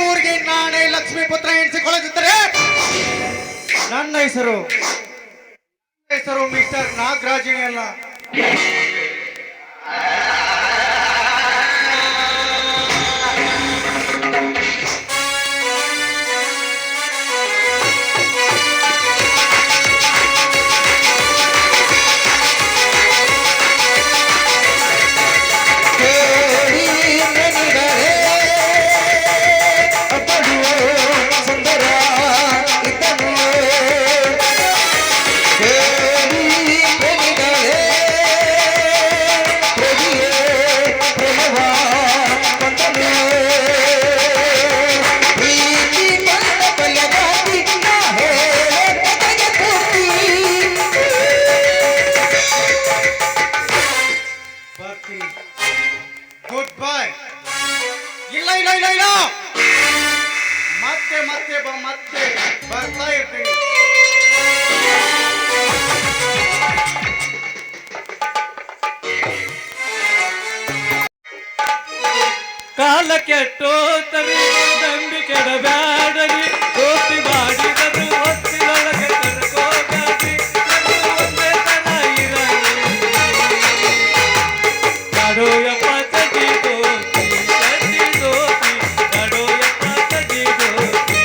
[SPEAKER 1] ಊರಿಗೆ ನಾನೇ ಲಕ್ಷ್ಮೀ ಪುತ್ರ ಎನಿಸಿಕೊಳ್ಳದಿದ್ದರೆ ನನ್ನ ಹೆಸರು ಮಿಸ್ಟರ್ ನಾಗರಾಜನೇ ಅಲ್ಲ. ಗುಡ್ ಬಾಯ್. ಇಲ್ಲ ಮತ್ತೆ ಬರ್ತಾ ಇರ್ತೀನಿ.
[SPEAKER 3] ಕಾಲ ಕೆಟ್ಟೋತರಿ ನಂಬಿಕೆ ಬ್ಯಾಡರಿ ದೋಸ್ತಿ ಮಾಡಿದರು ಹೊತ್ತಿನೊಳಗೆ ಕರ್ಕೋಗಾಡಿ ಒಂದೇ ತರ ಇರಲಿ ಕಾಡೋ ಯಪ್ಪ ಚಟಿ ದೋಸ್ತಿ ಕಾಡೋ ಯಪ್ಪ ಚಟಿ ದೋಸ್ತಿ.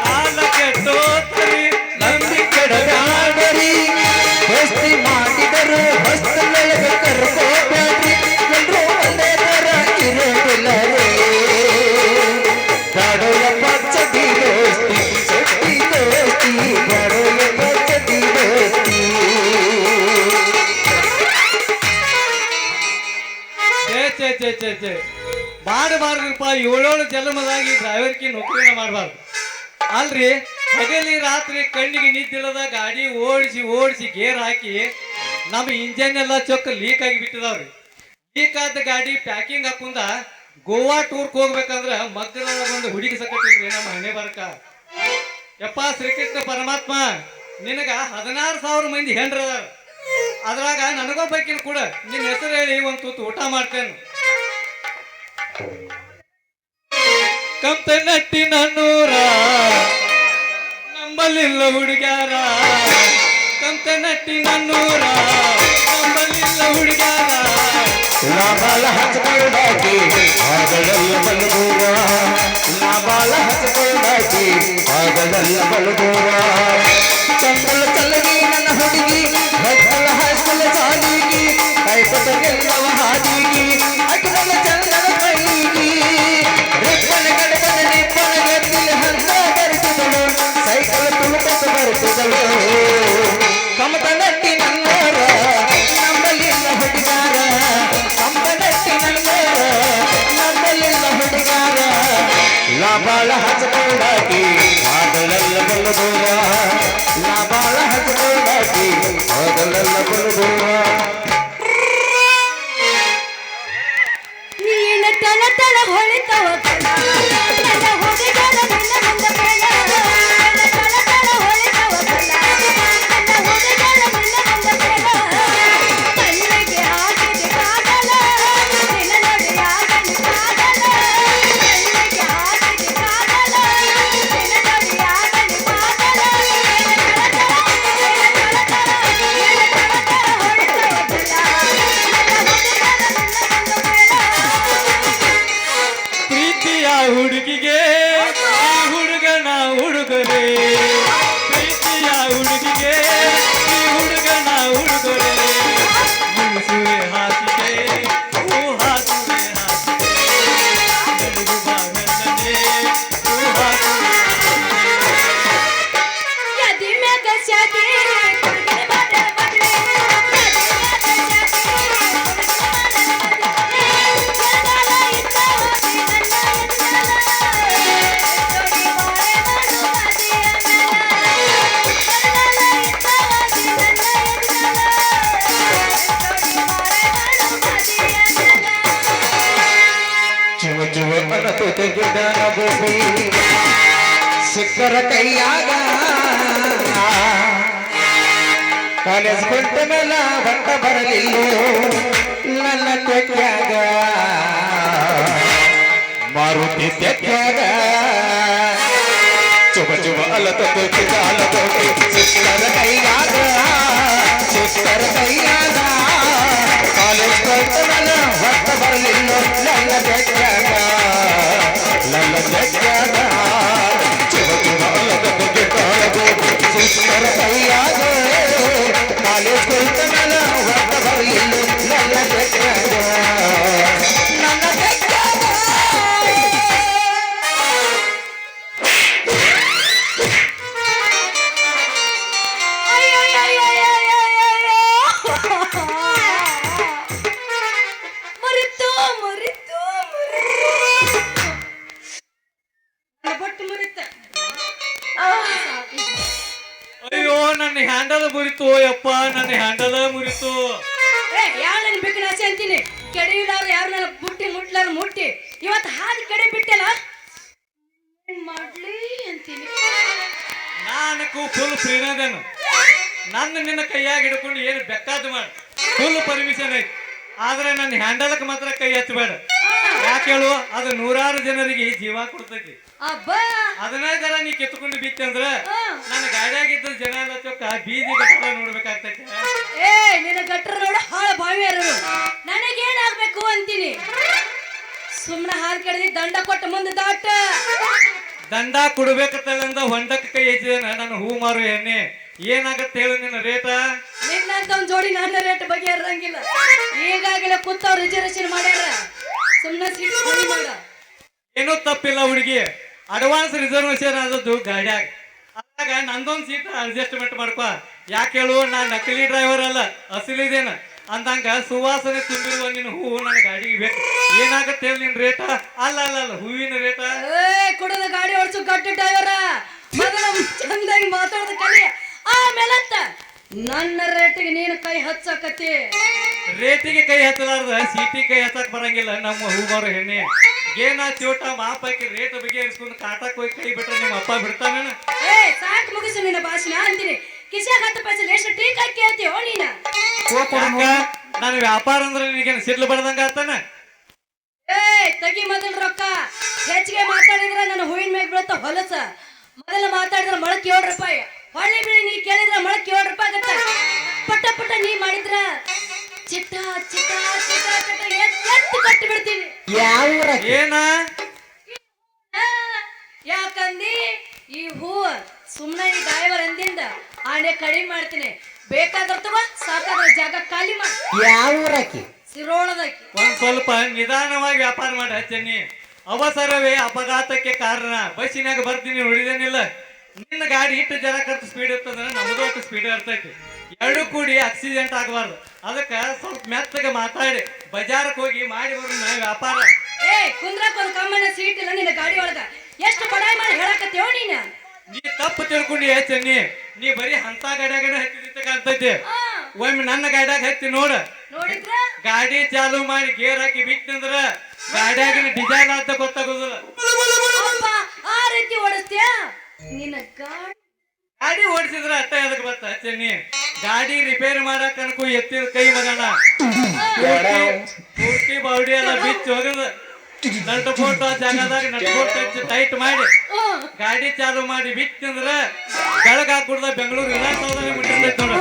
[SPEAKER 3] ಕಾಲ ಕೆಟ್ಟೋತರಿ ನಂಬಿಕೆ ಬ್ಯಾಡರಿ
[SPEAKER 2] ದೋಸ್ತಿ ಮಾಡಿದರು ಹೊಸ್ತನೊಳಗೆ ಕರ್ಕೋಬ್ಯಾಡ್ರಿ ಎಲ್ರೂ ಒಂದೇ ತರ ಇರೋದಿಲ್ಲರೇ. ಗಾಡೋಯ ಪಚ್ಚದಿ ದೋಸ್ತಿ ಚಟ್ಟಿ ದೋಸ್ತಿ ಗಾಡೋಯ ಪಚ್ಚದಿ ದೋಸ್ತಿ.
[SPEAKER 3] ಮಾಡಬಾರ್ದಪ್ಪ, 7 ಜನ್ಮದಾಗಿ ಡ್ರೈವರ್ಗೆ ನೌಕರಿನ ಮಾಡಬಾರ್ದು ಅಲ್ರಿ. ಹಗಲಿ ರಾತ್ರಿ ಕಣ್ಣಿಗೆ ನಿದ್ದಿಲ್ಲದ ಗಾಡಿ ಓಡಿಸಿ ಗೇರ್ ಹಾಕಿ ನಮ್ಮ ಇಂಜನ್ ಎಲ್ಲ ಚೊಕ್ಕ ಲೀಕ್ ಆಗಿ ಬಿಟ್ಟಿದಾವ್ರಿ. ಲೀಕ್ ಆದ ಗಾಡಿ ಪ್ಯಾಕಿಂಗ್ ಹಾಕುಂದ ಗೋವಾ ಟೂರ್ಕ್ ಹೋಗ್ಬೇಕಂದ್ರ ಮಗ್ಗದ ಒಂದು ಹುಡುಗಿ ಸಕಟ್ಟಿಲ್ರಿ ನಮ್ಮ ಹಣೆ ಬರ್ಕ. ಯಪ್ಪ ಶ್ರೀಕೃಷ್ಣ ಪರಮಾತ್ಮ ನಿನಗ 16,000 ಮಂದಿ ಹೆಂಡ್ರ ಅದಾರ. ಅದ್ರಾಗ ನನಗೊಬ್ಬಕಿನ ಕೂಡ ನಿನ್ನ ಹೆಸರು ಹೇಳಿ ಒಂದು ತುತ್ತು ಊಟ ಮಾಡ್ತೇನೆ. ಕಂಪನಟ್ಟಿನ ನೂರ ನಂಬಲಿಲ್ಲ ಹುಡುಗ್ಯಾರ, ಕಂಪನಟ್ಟಿನ ನೂರ ನಂಬಲಿಲ್ಲ ಹುಡುಗ್ಯಾರ.
[SPEAKER 2] ಬಾಲ ಹಚ್ಕೊಂಡಾಕಿ ಆಗಲೆಲ್ಲ ಬಲಗುವ, ಬಾಲ ಹಚ್ಕೊಂಡಾಕಿ ಆಗಲೆಲ್ಲ ಬಲಗುವ. ಚಂದಲ ಚಲಗಿ ನನ್ನ ಹುಡುಗಿ ಹಚ್ಚಲ ಹಚ್ಚಲ ಸಾಲಿಗಿ ಕೈಪದಗೆಲ್ಲವ ಹಾದಿಗಿ ಅಕ್ಕನ ಚಂದನ ಕೈಗಿ ರಿಪ್ಪನ ಗಡಗನ ನಿಪ್ಪನ ಗೆದ್ದಿಲ್ಲ ಹಂತ ಬರುತ್ತಿದಳು ಸೈಕಲ್ ತುಳುಕತ್ತ ಬರುತ್ತಿದಳು. ಕಮತನಟ್ಟಿ ನನ್ನೋರ ನಂಬಲಿಲ್ಲ ಹುಡುಗಾರ, ಕಂಬನಟ್ಟಿ ನನ್ನೋರ ನಂಬಲಿಲ್ಲ ಹುಡುಗಾರ. ಬಾಳ ಹಚ್ಕೊಂಡಾಕಿ ಆಗಲೆಲ್ಲ ಬಲಗುವ, ಬಾಳ ಹಚ್ಕೊಂಡಾಕಿ ಆಗಲೆಲ್ಲ ಬಲಗುವ.
[SPEAKER 4] ನೀನ ತಳ ತಳ ಹೊಳಿತವ ಕಣ, ನನ್ನ ಹುಡುಗರ ನಿನ್ನ ಮುಂದೆ ಬೇಡ. ನನ್ನ ತಳ ತಳ ಹೊಳಿತವ ಕಣ, ನನ್ನ ಹುಡುಗರ ನಿನ್ನ ಮುಂದೆ ಬೇಡ. ಕಣ್ಣಿಗೆ ಹಾಕಿದೆ ಕಾಗಲ, ನಿನ್ನ ನೋಡಿ ಆಗಲಿ ಕಾಗಲ. ಕಣ್ಣಿಗೆ ಹಾಕಿದೆ ಕಾಗಲ, ನಿನ್ನ ನೋಡಿ ಆಗಲಿ ಕಾಗಲ. ನಿನ್ನ ತಳ ತಳ ಹೊಳಿತವ ಕಣ, ನನ್ನ ಹುಡುಗರ ನಿನ್ನ ಮುಂದೆ ಬೇಡ.
[SPEAKER 3] ಪ್ರೀತಿಯ ಹುಡುಗಿಗೆ ಈ ಹುಡುಗನ ಹುಡುಗರೇ, ಪ್ರೀತಿಯ ಹುಡುಗಿಗೆ ಈ ಹುಡುಗನ ಹುಡುಗರೇ. ಮುಗಿಸುವೆ ಹಾಸಿಗೆ ಹೂ ಹಾಸುವೆ ಹಾಸಿಗೆ, ನಡುಗು ಬಾಗಲನೆ ಹೂ ಹಾಸುವೆ
[SPEAKER 4] ಯದಿ ಮ್ಯಾಗ ಶಾದಿ ಕುಡುಗನ ಬಾಟಲ ಮದುವೆ, ಯದಿ ಮ್ಯಾಗ ಶಾದಿ ಕುಡುಗನ ಬಾಟಲ ಮದುವೆ. ಬರಗಾಲ ಇದ್ದವದಿ ನನ್ನ ಎನ್ನಲ, ಎತ್ತೋಡಿ ಬಾಳೆ ಮಾಡು ಬಾದಿಯ ಮೇಲ. ಬರಗಾಲ ಇದ್ದವದಿ ನನ್ನ ಎನ್ನಲ, ಎತ್ತೋಡಿ ಬಾಳೆ ಮಾಡು ಬಾದಿಯ ಮೇಲ.
[SPEAKER 2] ಜುವ ಜುವ ಅನ್ನತು ತೆಗೆದನ ಗೋಪಿ ಸಿಕ್ಕರ ಕೈಯಾಗ, ಕಾಲೇಜ್ ಕುಂತ ಮೇಲ ಬಂದ ಬರಲಿಲ್ಲ ನನ್ನ ತೆಕ್ಯಾಗ, ಮಾರುತಿ ತೆಕ್ಯಾಗ. ಚುಬ ಚುಬ ಅಲತ ತೆಗೆದ ಅಲತೋಟಿ ಸಿಕ್ಕರ ಕೈಯಾಗ, ಸಿಕ್ಕರ ಕೈಯಾಗ. ಕಾಲೇಜ್ ಕುಂತ ಮೇಲ ಬಂದ ಬರಲಿಲ್ಲ ನನ್ನ ತೆಕ್ಯಾಗ, ನನ್ನ ತೆಕ್ಯಾಗ. ಚುಬ ಚುಬ ಅಲತ ತೆಗೆದ ಅಲತೋಟಿ ಸಿಕ್ಕರ ಕೈಯಾಗ, ಕಾಲೇಜ್ ಕುಂತ ಮೇಲ ಬಂದ ಬರಲಿಲ್ಲ ನನ್ನ ತೆಕ್ಯಾಗ, ನನ್ನ ತೆಕ್ಯಾಗ.
[SPEAKER 4] ಮರಿತು ಮರಿತು ಬಟ್ಟು ಮರಿತ.
[SPEAKER 3] ಅಯ್ಯೋ ನನ್ನ ಹ್ಯಾಂಡಲ್ ಮುರಿತು ಯಪ್ಪ, ನನ್ನ ಹ್ಯಾಂಡಲ್ ಮುರಿತು.
[SPEAKER 4] ಯಾರು ನನ್ ಬೇಕು ಆಸೆ ಅಂತೀನಿ, ಕೆಡೆಯಿಲ್ಲಾರ ಯಾರು ನನ್ನ ಬುಟ್ಟಿ ಮುಟ್ಲಾರ ಮುಟ್ಟಿ ಇವತ್ತು ಹಾದಿ ಕಡೆ ಬಿಟ್ಟಲ್ಲ ಏನ್ ಮಾಡ್ಲಿ ಅಂತೀನಿ.
[SPEAKER 3] ನಾನಕ್ಕೂ ಫುಲ್ ಫ್ರೀನದೇನು, ನನ್ನ ನಿನ್ನ ಕೈಯಾಗ ಹಿಡ್ಕೊಂಡು ಏನು ಬೇಕಾದ ಮಾಡಿ ಫುಲ್ ಪರ್ಮಿಷನ್ ಐತಿ. ಆದ್ರೆ ನನ್ನ ಹ್ಯಾಂಡಲ್ಕ್ ಮಾತ್ರ ಕೈ ಹಚ್ಚಬೇಡ. ಯಾಕೆ ಹೇಳು, ಅದು ನೂರಾರು ಜನರಿಗೆ ಜೀವ ಕೊಡ್ತೈತಿ.
[SPEAKER 4] ಅಬ್ಬಾ
[SPEAKER 3] ಅದನ್ನೇ ಜರ ನೀ ಕಿತ್ಕೊಂಡು ಬಿತ್ತೆ ಅಂದ್ರ ನನ್ನ ಗಾಡಿಯಾಗಿದ್ದ ಜನ ಎಲ್ಲ ಚೊಕ್ಕ ಬೀದಿ ಗಟ್ಟ ನೋಡ್ಬೇಕಾಗ್ತೈತಿ.
[SPEAKER 4] ಏ ನಿನ್ನ ಗಟ್ರ ನೋಡ ಹಾಳ ಬಾವಿಯರು ನನಗೇನಾಗ್ಬೇಕು ಅಂತೀನಿ. ಸುಮ್ನ ಹಾಲ್ ಕಡ್ದಿ ದಂಡ ಕೊಟ್ಟ ಮುಂದೆ ದಾಟ.
[SPEAKER 3] ದಂಡ ಕೊಡ್ಬೇಕಂತ ಹೊಂಡಕ್ಕೆ ಕೈ ಹೆಚ್ಚಿದೇನ ನನ್ನ ಹೂ ಮಾರು ಎಣ್ಣೆ. ಏನಾಗತ್ತೆ ಹೇಳು ನಿನ್ನ ರೇಟ?
[SPEAKER 4] ನಿನ್ನಂತ ಒಂದ್ ಜೋಡಿ ನನ್ನ ರೇಟ್ ಬಗ್ಗೆ ಇರಂಗಿಲ್ಲ. ಈಗಾಗಲೇ ಕೂತವ್ರು ರಿಸರ್ವೇಶನ್ ಮಾಡ್ಯಾರ, ಸುಮ್ನ ಸೀಟ್ ಖಾಲಿ ಮಾಡ.
[SPEAKER 3] ಏನೂ ತಪ್ಪಿಲ್ಲ ಹುಡುಗಿ, ಅಡ್ವಾನ್ಸ್ ರಿಸರ್ವೇಶನ್ ಆದದ್ದು ಗಾಡಿಯಾಗ. ಆಗ ನಂದೊಂದು ಸೀಟ್ ಅಡ್ಜಸ್ಟ್ಮೆಂಟ್ ಮಾಡ್ಕೊ. ಯಾಕೆ ಹೇಳು, ನಾ ನಕಲಿ ಡ್ರೈವರ್ ಅಲ್ಲ, ಅಸಲಿದೇನ ಅಂದಂಗ ಸುವಾಸನೆ ತುಂಬಿರುವ ನಿನ್ನ ಹೂವು ನನ್ನ ಗಾಡಿಗೆ ಬೇಕು. ಏನಾಗತ್ತೆ ಹೇಳಿ ನಿನ್ ರೇಟ? ಅಲ್ಲ ಅಲ್ಲ ಅಲ್ಲ ಹೂವಿನ ರೇಟ.
[SPEAKER 4] ಏ ಕುಡದ ಗಾಡಿ ಓಡಿಸು ಗಟ್ಟಿ ಡ್ರೈವರ, ಮೊದಲ ಚಂದಾಗಿ ಮಾತಾಡೋದು ಕಲಿ, ಆಮೇಲಂತ ನನ್ನ ರೇಟಿಗೆ ನೀನು ಕೈ ಹಚ್ಚಕತ್ತಿ.
[SPEAKER 3] ರೇಟಿಗೆ ಕೈ ಹಚ್ಚಲಾರ್ದ ಸೀಟಿ ಕೈ ಹಚ್ಚಕ್ ಬರಂಗಿಲ್ಲ ನಮ್ಮ ಹೂ ಮಾರೋ ಹೆಣ್ಣೆ. ಗೇನ ಚೋಟ ಮಾಪಾಕಿ ರೇಟ್ ಬಗೆಹರಿಸ್ಕೊಂಡು ಕಾಟಕ್ ಹೋಗಿ ಕೈ ಬಿಟ್ರೆ ನಿಮ್ಮ ಅಪ್ಪ ಬಿಡ್ತಾನ?
[SPEAKER 4] ಏ ಸಾಕು ಮುಗಿಸು ನಿನ್ನ ಭಾಷಣ ಅಂತೀನಿ. ಕಿಶಾಗ 10 ಪೈಸೆ ಎಷ್ಟು ಟೀ ಹಾಕಿ ಕೇಳ್ತೀಯೋ ನೀನ?
[SPEAKER 3] ನಾನು ವ್ಯಾಪಾರ ಅಂದ್ರೆ ನಿನಗೇನು ಸಿಡ್ಲು ಬಡ್ದಂಗ ಆತಾನ?
[SPEAKER 4] ಏ ತಗಿ ಮೊದಲು ರೊಕ್ಕ ಹೆಚ್ಚಿಗೆ ಮಾತಾಡಿದ್ರೆ ನನ್ನ ಹೂವಿನ ಮ್ಯಾಗ ಬೀಳತ್ತ ಹೊಲಸ. ಮೊದಲು ಮಾತಾಡಿದ್ರೆ ಮೊಳಕ್ 7 ರೂಪಾಯಿ, ಹೊಳ್ಳಿ ಬಿಳಿ ನೀ ಕೇಳಿದ್ರೆ ಮೊಳಕ್ 7 ರೂಪಾಯಿ ಆಗತ್ತ. ಪಟ್ಟ ಪಟ್ಟ ನೀ ಮಾಡಿದ್ರ ಚಿಟ್ಟ ಚಿಟ್ಟ ಚಿಟ್ಟ ಚಿಟ್ಟ ಎತ್ತು ಕಟ್ಟಿ ಬಿಡ್ತೀನಿ.
[SPEAKER 2] ಯಾವ
[SPEAKER 3] ಏನ
[SPEAKER 4] ಆ, ಯಾಕಂದಿ ಈ ಹೂವ ಸುಮ್ಮನೆ ಈ ಡ್ರೈವರ್ ಅಂದಿಂದ ಆನೆ ಕಡಿಮೆ ಮಾಡ್ತೀನಿ. ಬೇಕಾದ್ರ ತಗೋ, ಸಾಕಾದ್ರ ಜಾಗ ಖಾಲಿ ಮಾಡಿ.
[SPEAKER 2] ಯಾವೂರಕಿ
[SPEAKER 4] ಸಿರೋಳದಕ್ಕೆ
[SPEAKER 3] ಒಂದ್ ಸ್ವಲ್ಪ ನಿಧಾನವಾಗಿ ವ್ಯಾಪಾರ ಮಾಡಿ ಹಚ್ಚನಿ. ಅವಸರವೇ ಅಪಘಾತಕ್ಕೆ ಕಾರಣ. ಬಸ್ಸಿನಾಗ ಬರ್ತೀನಿ ನೋಡಿದೇನಿಲ್ಲ. ನಿನ್ನ ಗಾಡಿ ಇಟ್ಟು ಜನ ಕರ್ತ ಸ್ಪೀಡ್ ಇರ್ತದ, ನಮ್ದು ಅಷ್ಟು ಸ್ಪೀಡ್ ಇರ್ತೈತಿ. ಎರಡು ಕೂಡಿ ಆಕ್ಸಿಡೆಂಟ್ ಆಗಬಾರ್ದು. ಅದಕ್ಕ ಸ್ವಲ್ಪ ಮೆತ್ತಗೆ ಮಾತಾಡಿ ಬಜಾರಕ್ಕೆ ಹೋಗಿ ಮಾಡಿ ಬರೋಣ ವ್ಯಾಪಾರ.
[SPEAKER 4] ಏ ಕುಂದ್ರಕ್ ಒಂದ್ ಕಮ್ಮನ ಸೀಟ್ ಇಲ್ಲ ನಿನ್ನ ಗಾಡಿ ಒಳಗ. ಎಷ್ಟು ಬಡಾಯಿ ಮಾಡಿ ಹೇಳಕತ್ತೇವ ನೀನ?
[SPEAKER 3] ನೀ ತಪ್ಪು ತಿಳ್ಕೊಂಡು ಚೆನ್ನಿ. ನೀ ಬರೀ ಅಂತ ಗಾಡಿಯಾಗ ಹತ್ತಿದ್ದ ಕಾಣ್ತೈತಿ. ಒಮ್ಮೆ ನನ್ನ ಗಾಡಿಯಾಗ ಹತ್ತಿ ನೋಡ.
[SPEAKER 4] ನೋಡಿದ್ರ
[SPEAKER 3] ಗಾಡಿ ಚಾಲು ಮಾಡಿ ಗೇರ್ ಹಾಕಿ ಬಿಟ್ಟಂದ್ರ ಗಾಡಿಯಾಗಿನ ಡಿಸೈನ್ ಅಂತ ಗೊತ್ತಾಗೋದಿಲ್ಲ.
[SPEAKER 4] ಅಪ್ಪ ಆ ರೀತಿ ಓಡಿಸ್ತೀಯ ನಿನ್ನ ಗಾಡಿ?
[SPEAKER 3] ಗಾಡಿ ಓಡಿಸಿದ್ರ ಅಟ್ಟ ಅದಕ್ಕೆ ಬತ್ತ ಚೆನ್ನಿ. ಗಾಡಿ ರಿಪೇರಿ ಮಾಡಕ್ ಅನ್ಕೋ ಎತ್ತಿದ ಕೈ ಮಗನ ಪೂರ್ತಿ ಬೌಡಿ ಎಲ್ಲ ಬಿಚ್ಚಿ ಹೋಗದ. ನಟ್ ಫೋಟೋ ಜಾಗದಾಗ ನಟ್ ಫೋಟೋ ಟೈಟ್ ಮಾಡಿ ಗಾಡಿ ಚಾಲು ಮಾಡಿ ಬಿತ್ತಂದ್ರ ಬೆಳಗ್ ಹಾಕುಡ್ದ ಬೆಂಗಳೂರು ವಿಧಾನಸೌಧನೇ ಮುಟ್ಟಿರ್ತೈತಿ ನೋಡ.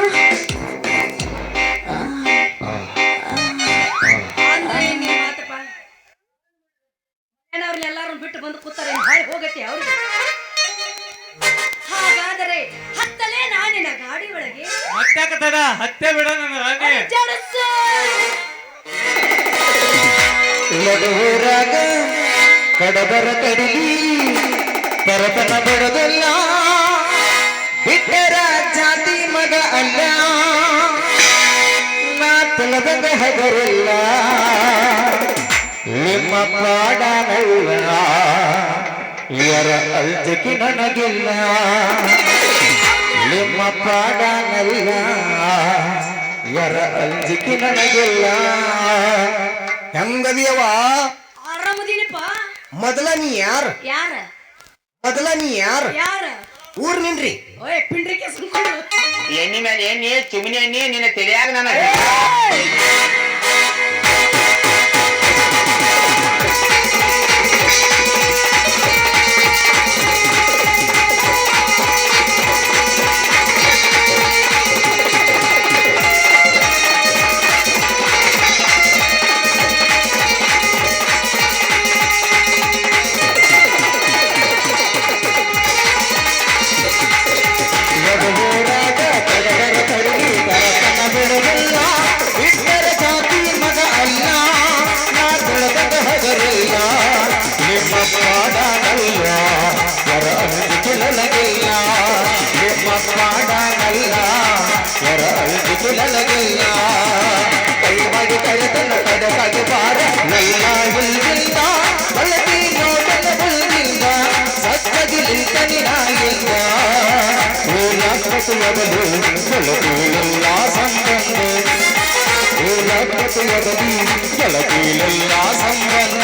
[SPEAKER 4] ಅಂದ್ರೆ ನೀನ್ ಮಾತಪ್ಪ ಅವ್ರನ್ನೆಲ್ಲಾರು ಬಿಟ್ಟು ಬಂದು ಕೂತಾರೆ ಹಾಳಿ ಹೋಗತ್ತೆ ಅವ್ರಿಗೆ. ಹಾಗಾದರೆ ಹತ್ತಲೇ ನಾನಿನ ಗಾಡಿ ಒಳಗೆ
[SPEAKER 3] ಮತ್ತಾಕ ತಡ ಹತ್ತೆ ಬಿಡ ನನ್ನ ರಾಣಿ.
[SPEAKER 4] ಜಡಸು.
[SPEAKER 2] ಲಡುವರಾಗ ಕಡಬರ ಕಡಿಲಿ ಬರತನ ಬಿಡದಲ್ಲ, ಬಿಟ್ಟರ ಜಾತಿ ಮಗ ಅಲ್ಲ, ನಾ ತಲದಂಗ ಹಗರಲ್ಲ, ನಿಮ್ಮ ಪಾಡನಲ್ಲ, ಯರ ಅಲ್ಜಕಿ ನನಗಿಲ್ಲ, ನಿಮ್ಮ ಪಾಡನಲ್ಲ, ಯರ ಅಲ್ಜಕಿ ನನಗಿಲ್ಲ. ಹೆಂಗದಿಯವ
[SPEAKER 4] ಆರಾಮದೀನಿಪ್ಪ.
[SPEAKER 2] ಮೊದಲ ನೀ ಯಾರು?
[SPEAKER 4] ಯಾರ
[SPEAKER 2] ಮೊದಲ ನೀ ಯಾರು?
[SPEAKER 4] ಯಾರ?
[SPEAKER 2] ಊರ್ ನಿನ್ರಿ
[SPEAKER 4] ಓಯ್ ಪಿಂಡ್ರಿಕೆ ಸುಮ್ಕೊಂಡು
[SPEAKER 2] ಎಣ್ಣಿ ಮೇಲೆ ಎಣ್ಣಿ ಚುಮ್ನಿ ಎಣ್ಣಿ ನಿನ್ನ ತಿಳಿಯಾಗ ನನಗೆ ಕೈ ಮಾಡಿ ಕಳೆದಲ್ಲ ಕಡಕಾಗಿ ಬಾರ ನಲ್ಲ ಹುಲ್ಲಿಲ್ಲ ಬಳಕೆ ನೋಡಲ ಹುಲ್ಲಿಲ್ಲ ಸತ್ತದಿ ನಿಂತನಿನಾಗಿಲ್ಲ ಪ್ರತಿಯಬಲಿ ಬೆಳಕೀಲಿಲ್ಲ ಸಂಬಂಧ ಪ್ರತಿಯಬಲಿ ಬೆಳಕೀಲಿಲ್ಲ ಸಂಬಂಧ.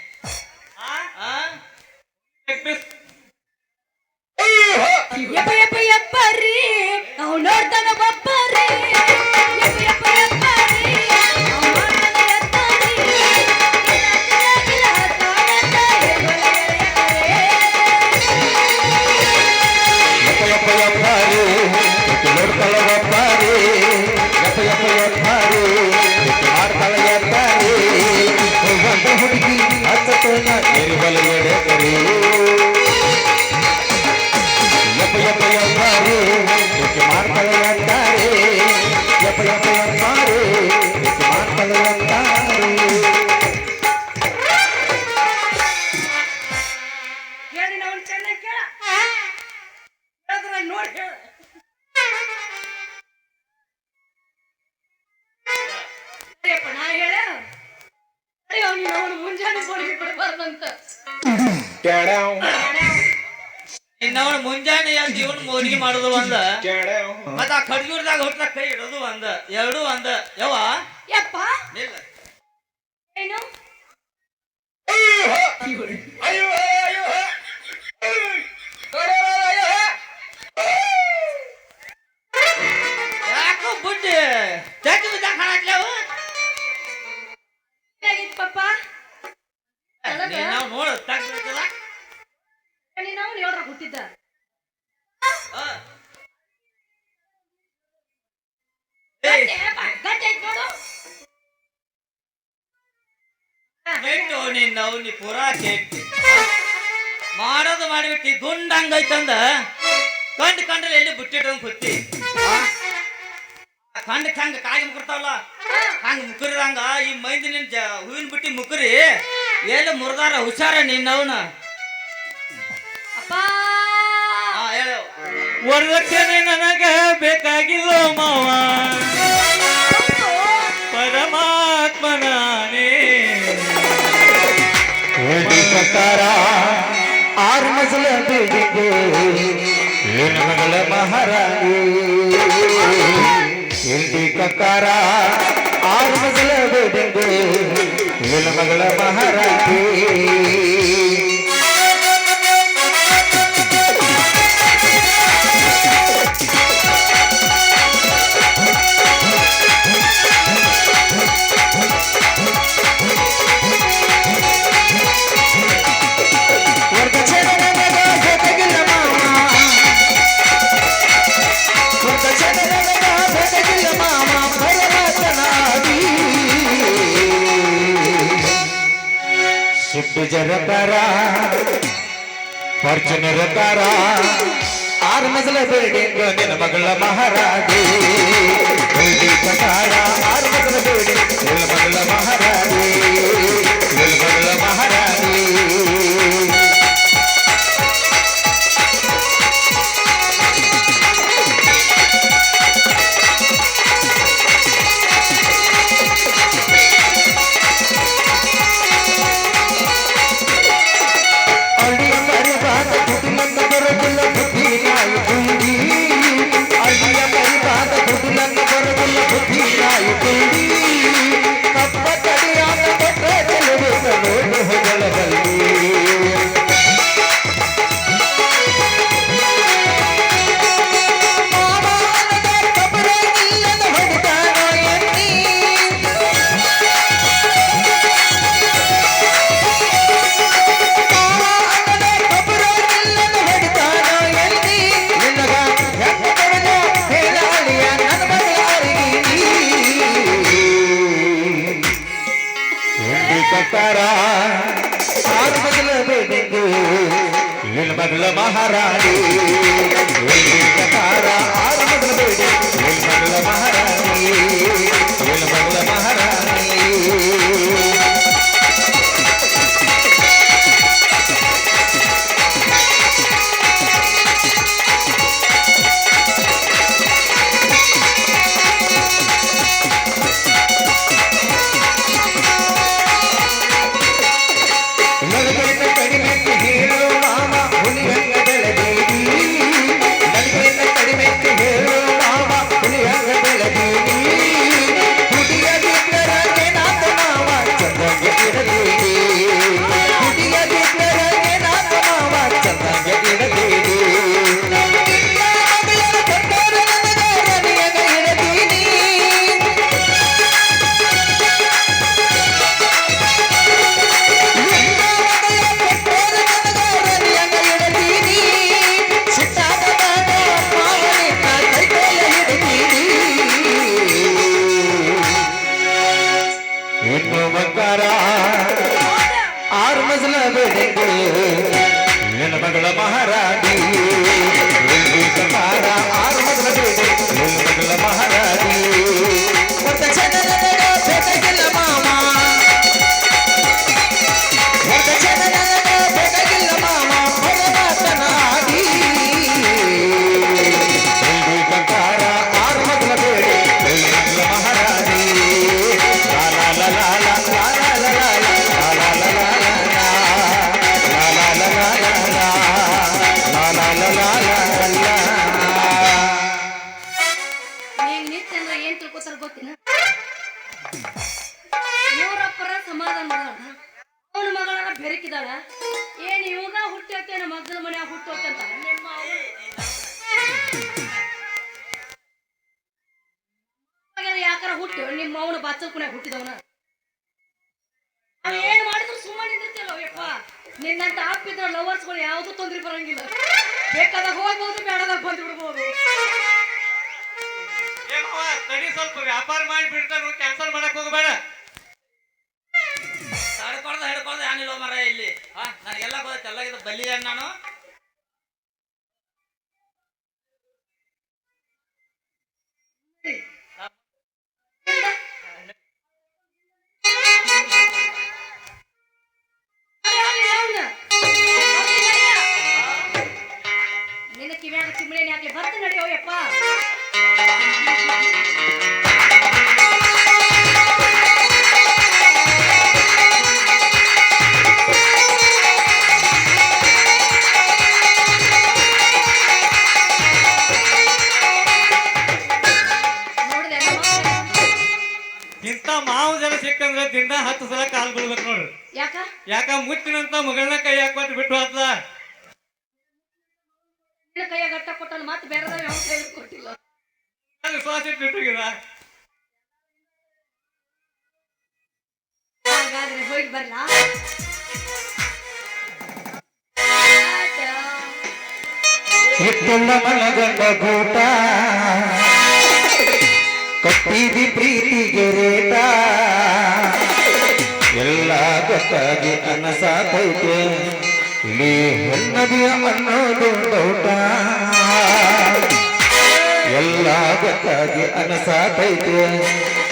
[SPEAKER 5] ನಿರ್ಬಲ ಎಡೆದರೆ ಯಪ ಯಪ ಎಂಬಾರೆ ಏಕೆ ಮಾಡ್ತಾಳೆ ಅಂತಾರೆ ಯಪ ಯಪ ಎಂಬಾರೆ ಏಕೆ ಮಾಡ್ತಾಳೆ ಅಂತಾರೆ
[SPEAKER 4] ಹೇಳಿ ನಾವು ಚೆನ್ನಾಗಿ ಕೇಳ ನೋಡಿ ಹೇಳ ನಾ ಹೇಳ ಅವನು ಮುಂಜಾನೆ ಬೋಳಿಗೆ ಬಿಡಬಾರ್ದಂತ
[SPEAKER 3] ಇನ್ನವನು ಮುಂಜಾನೆ ಜೀವನ ಮೋಲಿಗೆ ಮಾಡೋದು ಒಂದ ಮತ್ತ ಆ ಖಡ್ಜೂರದಾಗ ಹೊಟ್ಟ ಕೈ ಇಡೋದು ಒಂದ ಎರಡು ಒಂದ ಯವ್ವ
[SPEAKER 4] ಯಪ್ಪ
[SPEAKER 3] ನಿಲ್ಲ
[SPEAKER 4] ಏನು
[SPEAKER 3] ಯಾಕೋ ಬುಡ್ಡಿ ಚಟ್ಟಿ ಬಿದ್ದಾಗ ಕಾಣತ್ಲೇವು
[SPEAKER 4] ಹೇಗಿತ್ತು ಪಪ್ಪ
[SPEAKER 3] ನಾವು ನೋಡು ತಗ್ಬಿಡ್ತದ
[SPEAKER 4] ನಾವು ಹೇಳ್ರ ಹುಟ್ಟಿದ್ದ ಗಟ್ಟಿ ಐತ್ ನೋಡು
[SPEAKER 3] ಕೆಟ್ಟು ನೀ ಪೂರಾ ಕೆಟ್ಟಿ ಮಾಡೋದು ಮಾಡಿಬಿಟ್ಟಿ ಗುಂಡ್ ಹಂಗೈತಂದ ಕಂಡ್ರೆ ಎಲ್ಲಿ ಬಿಟ್ಟಿಟ್ಟಂಗ್ ಕುತ್ತಿ ಕಂಡಕ್ ಹಂಗ ಕಾಗಿ ಮುಕರ್ತಾವಲ್ಲ ಹಂಗ ಮುಕರಿದಂಗ ಈ ಮೈಂದಿ ನಿನ್ ಹೂವಿನ ಬಿಟ್ಟಿ ಮುಕರಿ ಎಲ್ಲಿ ಮುರಿದಾರ ಹುಷಾರ ನಿನ್ನವನ
[SPEAKER 4] ಅಪ್ಪ
[SPEAKER 3] ಹೇಳು ವರದಕ್ಷಿಣೆ ನನಗ ಬೇಕಾಗಿಲ್ಲ ಮಾವ ಪರಮಾತ್ಮನಾನೇ
[SPEAKER 5] ಪ್ರಕಾರ ಆರು ಮಜಲ ಬಿಲ್ಡಿಂಗು ಏನ ಮಗಳ ಮಹಾರಾಣಿ ಇಂಡಿ ಕಕಾರ ಆರು ಮಜಲ ಬಿಲ್ಡಿಂಗು ಏನ ಮಗಳ ಮಹಾರಾಣಿ ಜರಕಾರ ಫಾರ್ಚುನರ್ ಕಾರ ಆರು ಮಜಲ ಬಿಲ್ಡಿಂಗ್ ನಿನ್ನ ಮಗಳ ಮಹಾರಾಣಿ ಕಾರ ಆರು ಮಜಲ ಬಿಲ್ಡಿಂಗ್ ನಿನ್ನ ಮಗಳ ಮಹಾರಾಣಿ ನಿನ್ನ ಮಗಳ ಮಹಾರಾಣಿ ಮಗಳ ಮಹಾರಾಣಿ ಕಾರ ಆರು ಮಗಳ ಬೇಡಿ ಮಗಳ ಮಹಾರಾಣಿ ಮಗಳ ಮಹಾರಾಣಿ ಕಡಿಮೆ ಹೇಳು ಮಾಮ ಹುಲಿಗಂಗ ಬೆಳದೇವಿ ಬೇಡಿಕೆ ನಿನ್ನ ಮಗಳ ಮಹಾರಾಣಿ ಕಂಗಾರ ಆರು ಮಗಳ ಬೇಡಿಕೆ ನಿನ್ನ ಮಗಳ ಮಹಾರಾಣಿ ವರದಕ್ಷಿಣೆ ನನಗೆ ಬೇಕಾಗಿಲ್ಲ ಮಾಮ ವರದಕ್ಷಿಣೆ ನನಗೆ ಬೇಕಾಗಿಲ್ಲ ಮಾಮ ಭಗವಂತನಾಗಿ ಕಂಗಾರ ಆರು ಮಗಳ ಬೇಡಿಕೆ ನಿನ್ನ ಮಗಳ ಮಹಾರಾಣಿ ಲಾ ಲಾ ಲಾ ಲಾ ಲಾ ಲಾ ಲಾ ಲಾ ಲಾ
[SPEAKER 4] ನೀನ್ ನಿತ್ಯ ಅಂದ್ರೆ ಏನ್ ತಿಳ್ಕೊತಾರ ಗೊತ್ತಿನ ಇವರಪ್ಪರ ಸಮಾಧಾನ ಮಾಡೋಣ ಅವನ ಮಗಳನ್ನ ಬೆರಕಿದಾಳ ಏನ್ ಇವಾಗ ಹುಟ್ಟೋಕೆ ನಮ್ಮ ಮಗನ ಮನ್ಯಾಗ ಹುಟ್ಟೋಕೆ ಅಂತ ನಿಮ್ಮ ಯಾಕಾರ ಹುಟ್ಟು ನಿಮ್ಮ ಅವನ ಬಾಚಲ್ಕುನ್ಯಾಗ ಹುಟ್ಟಿದವನ ಅವ ಏನ್ ಮಾಡಿದ್ರು ಸುಮ್ಮನೆ ನಿಂದಿರ್ತಿಲ್ಲ ಯಪ್ಪ ನಿನ್ನಂತ ಆಪಿದ್ರ ಲವರ್ಸ್ಗಳು ಯಾವ್ದು ತೊಂದ್ರೆ ಬರಂಗಿಲ್ಲ ಬೇಕಾದಾಗ ಹೋಗ್ಬೋದು ಬೇಡದಾಗ ಬಂದು ಬಿಡ್ಬೋದು
[SPEAKER 3] ತಡಿ ಸ್ವಲ್ಪ ವ್ಯಾಪಾರ ಮಾಡಿ ಬಿಡ್ತಾನು ಕ್ಯಾನ್ಸಲ್ ಮಾಡಕ್ ಹೋಗಬೇಡ
[SPEAKER 2] ಹಿಡ್ಕೊಳ್ದ ಏನಿಲ್ಲ ಮರ ಇಲ್ಲಿ ನನಗೆಲ್ಲ ಗೊತ್ತ ಎಲ್ಲ ಬಲ್ಲಿ ನಾನು
[SPEAKER 4] ನಿನ್ನ ಕಿವ್ಯಾಗ ಚಿಮ್ಳೇನಿ ಹಾಕ್ಲಿ ಬರ್ತ ನಡಿಯೋ ಯಪ್ಪ
[SPEAKER 3] ಇಂಥ ಮಾವು ಜನ ಸಿಕ್ಕಂದ್ರೆ ದಿನ 10 ಸಲ ಕಾಲ್ ಬೀಳ್ಬೇಕು ನೋಡ್ರಿ ಯಾಕ ಮುಟ್ಟಿನಂತ ಮಗಳನ್ನ ಕೈ ಹಾಕೊಟ್ಟು ಬಿಟ್ಟು ಹೋದ್ಲ
[SPEAKER 4] ಕೈಯ ಗಟ್ಟ ಕೊಟ್ಟನು ಮತ್ತೆ ಬೇರೆದವ್ರು ಯಾವ ಕೈ ಕೊಟ್ಟಿಲ್ಲ
[SPEAKER 3] ವಿಶ್ವಾಸ ಇಟ್ಟಿಟ್ಟಿಗಿದ
[SPEAKER 4] ಹಾಗಾದ್ರೆ ಹೋಗಿ ಬರ್ಲಾ
[SPEAKER 5] ಇಟ್ಟುಳ್ಳ ಮನಗಂಡ ಗೂಟ ಕಟ್ಟಿದಿ ಪ್ರೀತಿಗೆ ರೇಟ ಎಲ್ಲ ಗೊತ್ತಾಗಿ ಅನಸಾತೈತೆ ಇಲ್ಲಿ ಹೆಣ್ಣದಿಯ ಅನ್ನೋದು ಡೌಟ ಎಲ್ಲ ಗೊತ್ತಾಗಿ ಅನಸಾತೈತೆ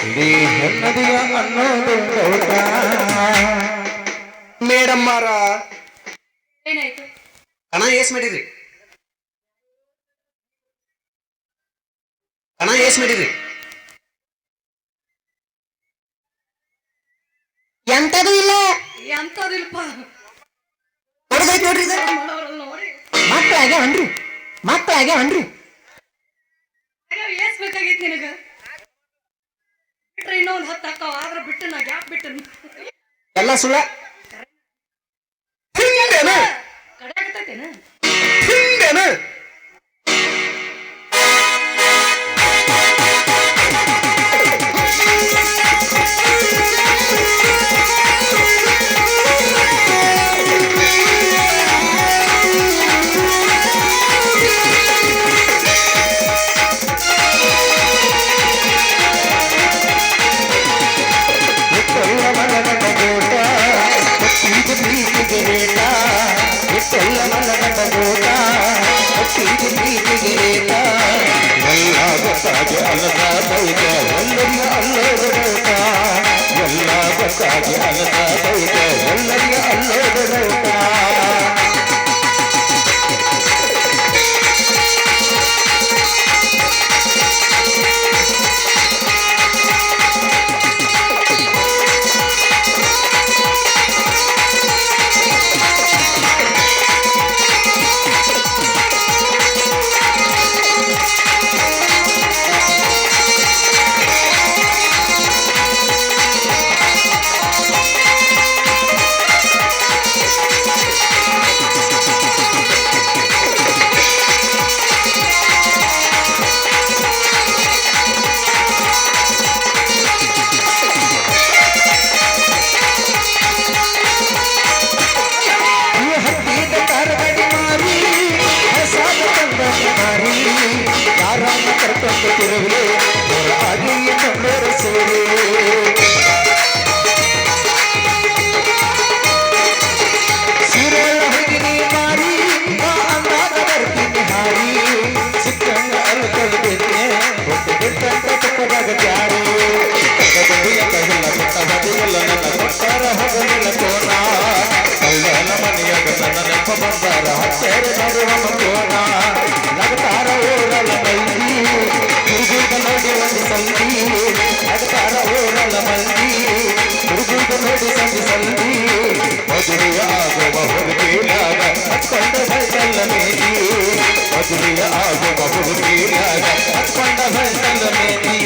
[SPEAKER 5] ಇಲ್ಲಿ ಹೆಣ್ಣದಿಯ ಅನ್ನೋದು ಡೌಟ
[SPEAKER 1] ಮೇಡಮ್ಮಾರ
[SPEAKER 4] ಏನಾಯ್ತು
[SPEAKER 1] ಹಣ ಏಸ್ ಮಾಡಿದ್ರಿ ಹಣ ಏಸ್ ಮಾಡಿದ್ರಿ ಎಂತದು ಇಲ್ಲ
[SPEAKER 4] ಎಂತದಿಲ್ಪ
[SPEAKER 1] ಹೊಡೆದೈತಿ ನೋಡ್ರಿ ಇದು
[SPEAKER 4] ನೋಡಿ
[SPEAKER 1] ಮಕ್ಕಳಾಗ್ಯಾವನ್ರಿ ಮಕ್ಕಳಾಗ್ಯಾವನ್ರಿ
[SPEAKER 4] ಏಸ್ ಬೇಕಾಗಿತ್ತು ನಿನಗ ಬಿಟ್ರೆ ಇನ್ನೊಂದು 10 ಹಾಕಾವ ಆದ್ರೆ ಬಿಟ್ಟು ನಾ ಗ್ಯಾಪ್ ಬಿಟ್ಟು
[SPEAKER 1] ಎಲ್ಲ ಸುಳ್ಳ
[SPEAKER 4] ಕಡೆ ಆಗ್ತೈತೇನ
[SPEAKER 1] ಹಿಂದೇನು
[SPEAKER 5] ಎಲ್ಲ ಮನಗಂಡ ಗೂಟ ಕಟ್ಟಿದಿ ಪ್ರೀತಿಗೆ ರೇಟ ಎಲ್ಲ ಗೊತ್ತಾಗಿ ಅಲ್ಲದಾತೈತೆ ಎಲ್ಲರಿಯ ಅಲ್ಲೋದ ಡೌಟ ಎಲ್ಲ ಗೊತ್ತಾಗಿ ಅಲ್ಲದಾತೈತೆ ಎಲ್ಲರಿಯ ಅಲ್ಲೋದ ಡೌಟ ದೀಪ ಬಂಗಾರ ಹಚ್ಚೇರ ನೋಡುವ ಮಗೋಣ ನಗತಾರ ಊರಲ ಮಂದಿ ಹುಡುಗ ನೋಡಿ ಒಂದು ಸಂಧಿ ನಗತಾರ ಊರಲ ಮಂದಿ ಹುಡುಗ ನೋಡಿ ಸಂಧಿ ಮದುವೆಯ ಆಗುವ ಹುಡುಗಿಯಾಗ ಹಚ್ಕೊಂಡ ಬಂದಲ್ಲ ಮೇದಿ ಮದುವೆಯ ಆಗುವ ಹುಡುಗಿಯಾಗ ಹಚ್ಕೊಂಡ ಬಂದಲ್ಲ ಮೇದಿ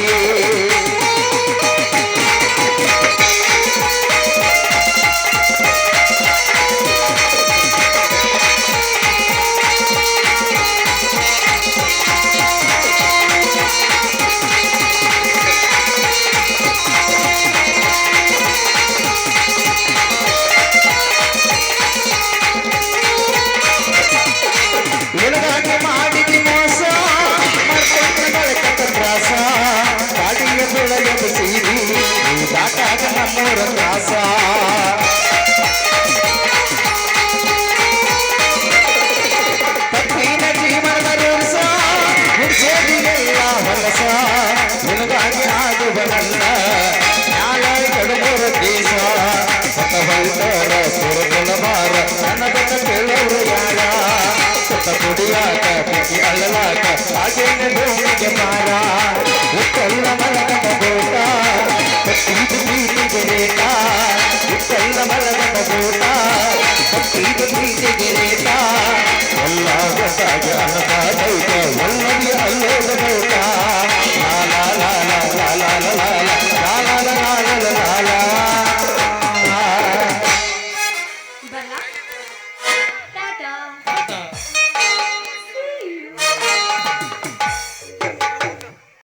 [SPEAKER 5] ನಿನಗಾಗಿ ಮಾಡಿದಿ ಮೋಸ ಮಾಡ್ಕೊಂಡ ತ್ರಾಸ ಗಾಡಿಯ ಬೆಳೆಯದ ಸೀರಿ ನೀವು ದಾಟಾಗ ನಮ್ಮೂರ ತ್ರಾಸ ತಪ್ಪಿನ ಜೀವನದ ರೂಸ ಮುಡ್ಸೇದಿ ಎಲ್ಲ ಹೊಲಸ ನಿನಗಾಗಿ ಆಗುವನಲ್ಲ ನ್ಯಾಯ ಕಡಮೂರ ದೇಶ ಹೊತ್ತ ಹೊಲ್ತಾರ ಸುರಗುಲ ಮಾರ ನನಗನ್ನ ಕೇಳೋರು ಯಾರ ಕುಡಿಯಾಕ ಬಿಕ್ಕಿ ಅಳ್ಳಲಾಕ ಹಾಗೇನೆ ಭೂಮಿಗೆ ಮಾರ ಉತ್ತೆಲ್ಲ ಮಲಗದ ಗೋಟ ಕಟ್ಟಿದು ಪ್ರೀತಿಗೆ ರೇಟ ಉತ್ತೆಲ್ಲ ಮಲಗದ ಗೋಟ ಕಟ್ಟಿದು ಪ್ರೀತಿಗೆ ರೇಟ ಎಲ್ಲ ಗೊತ್ತಾಗಿ ಅನ್ನದ ದೌಟ ಎಲ್ಲದಿ ಅಲ್ಲೋದ ಗೋಟ ಲಾಲ ಲಾಲ ಲಾಲ ಲಾಲ ಲಾಲ ಲಾಲ ಲಾಲ
[SPEAKER 4] ಬಲ್ಲ ಟಾಟಾ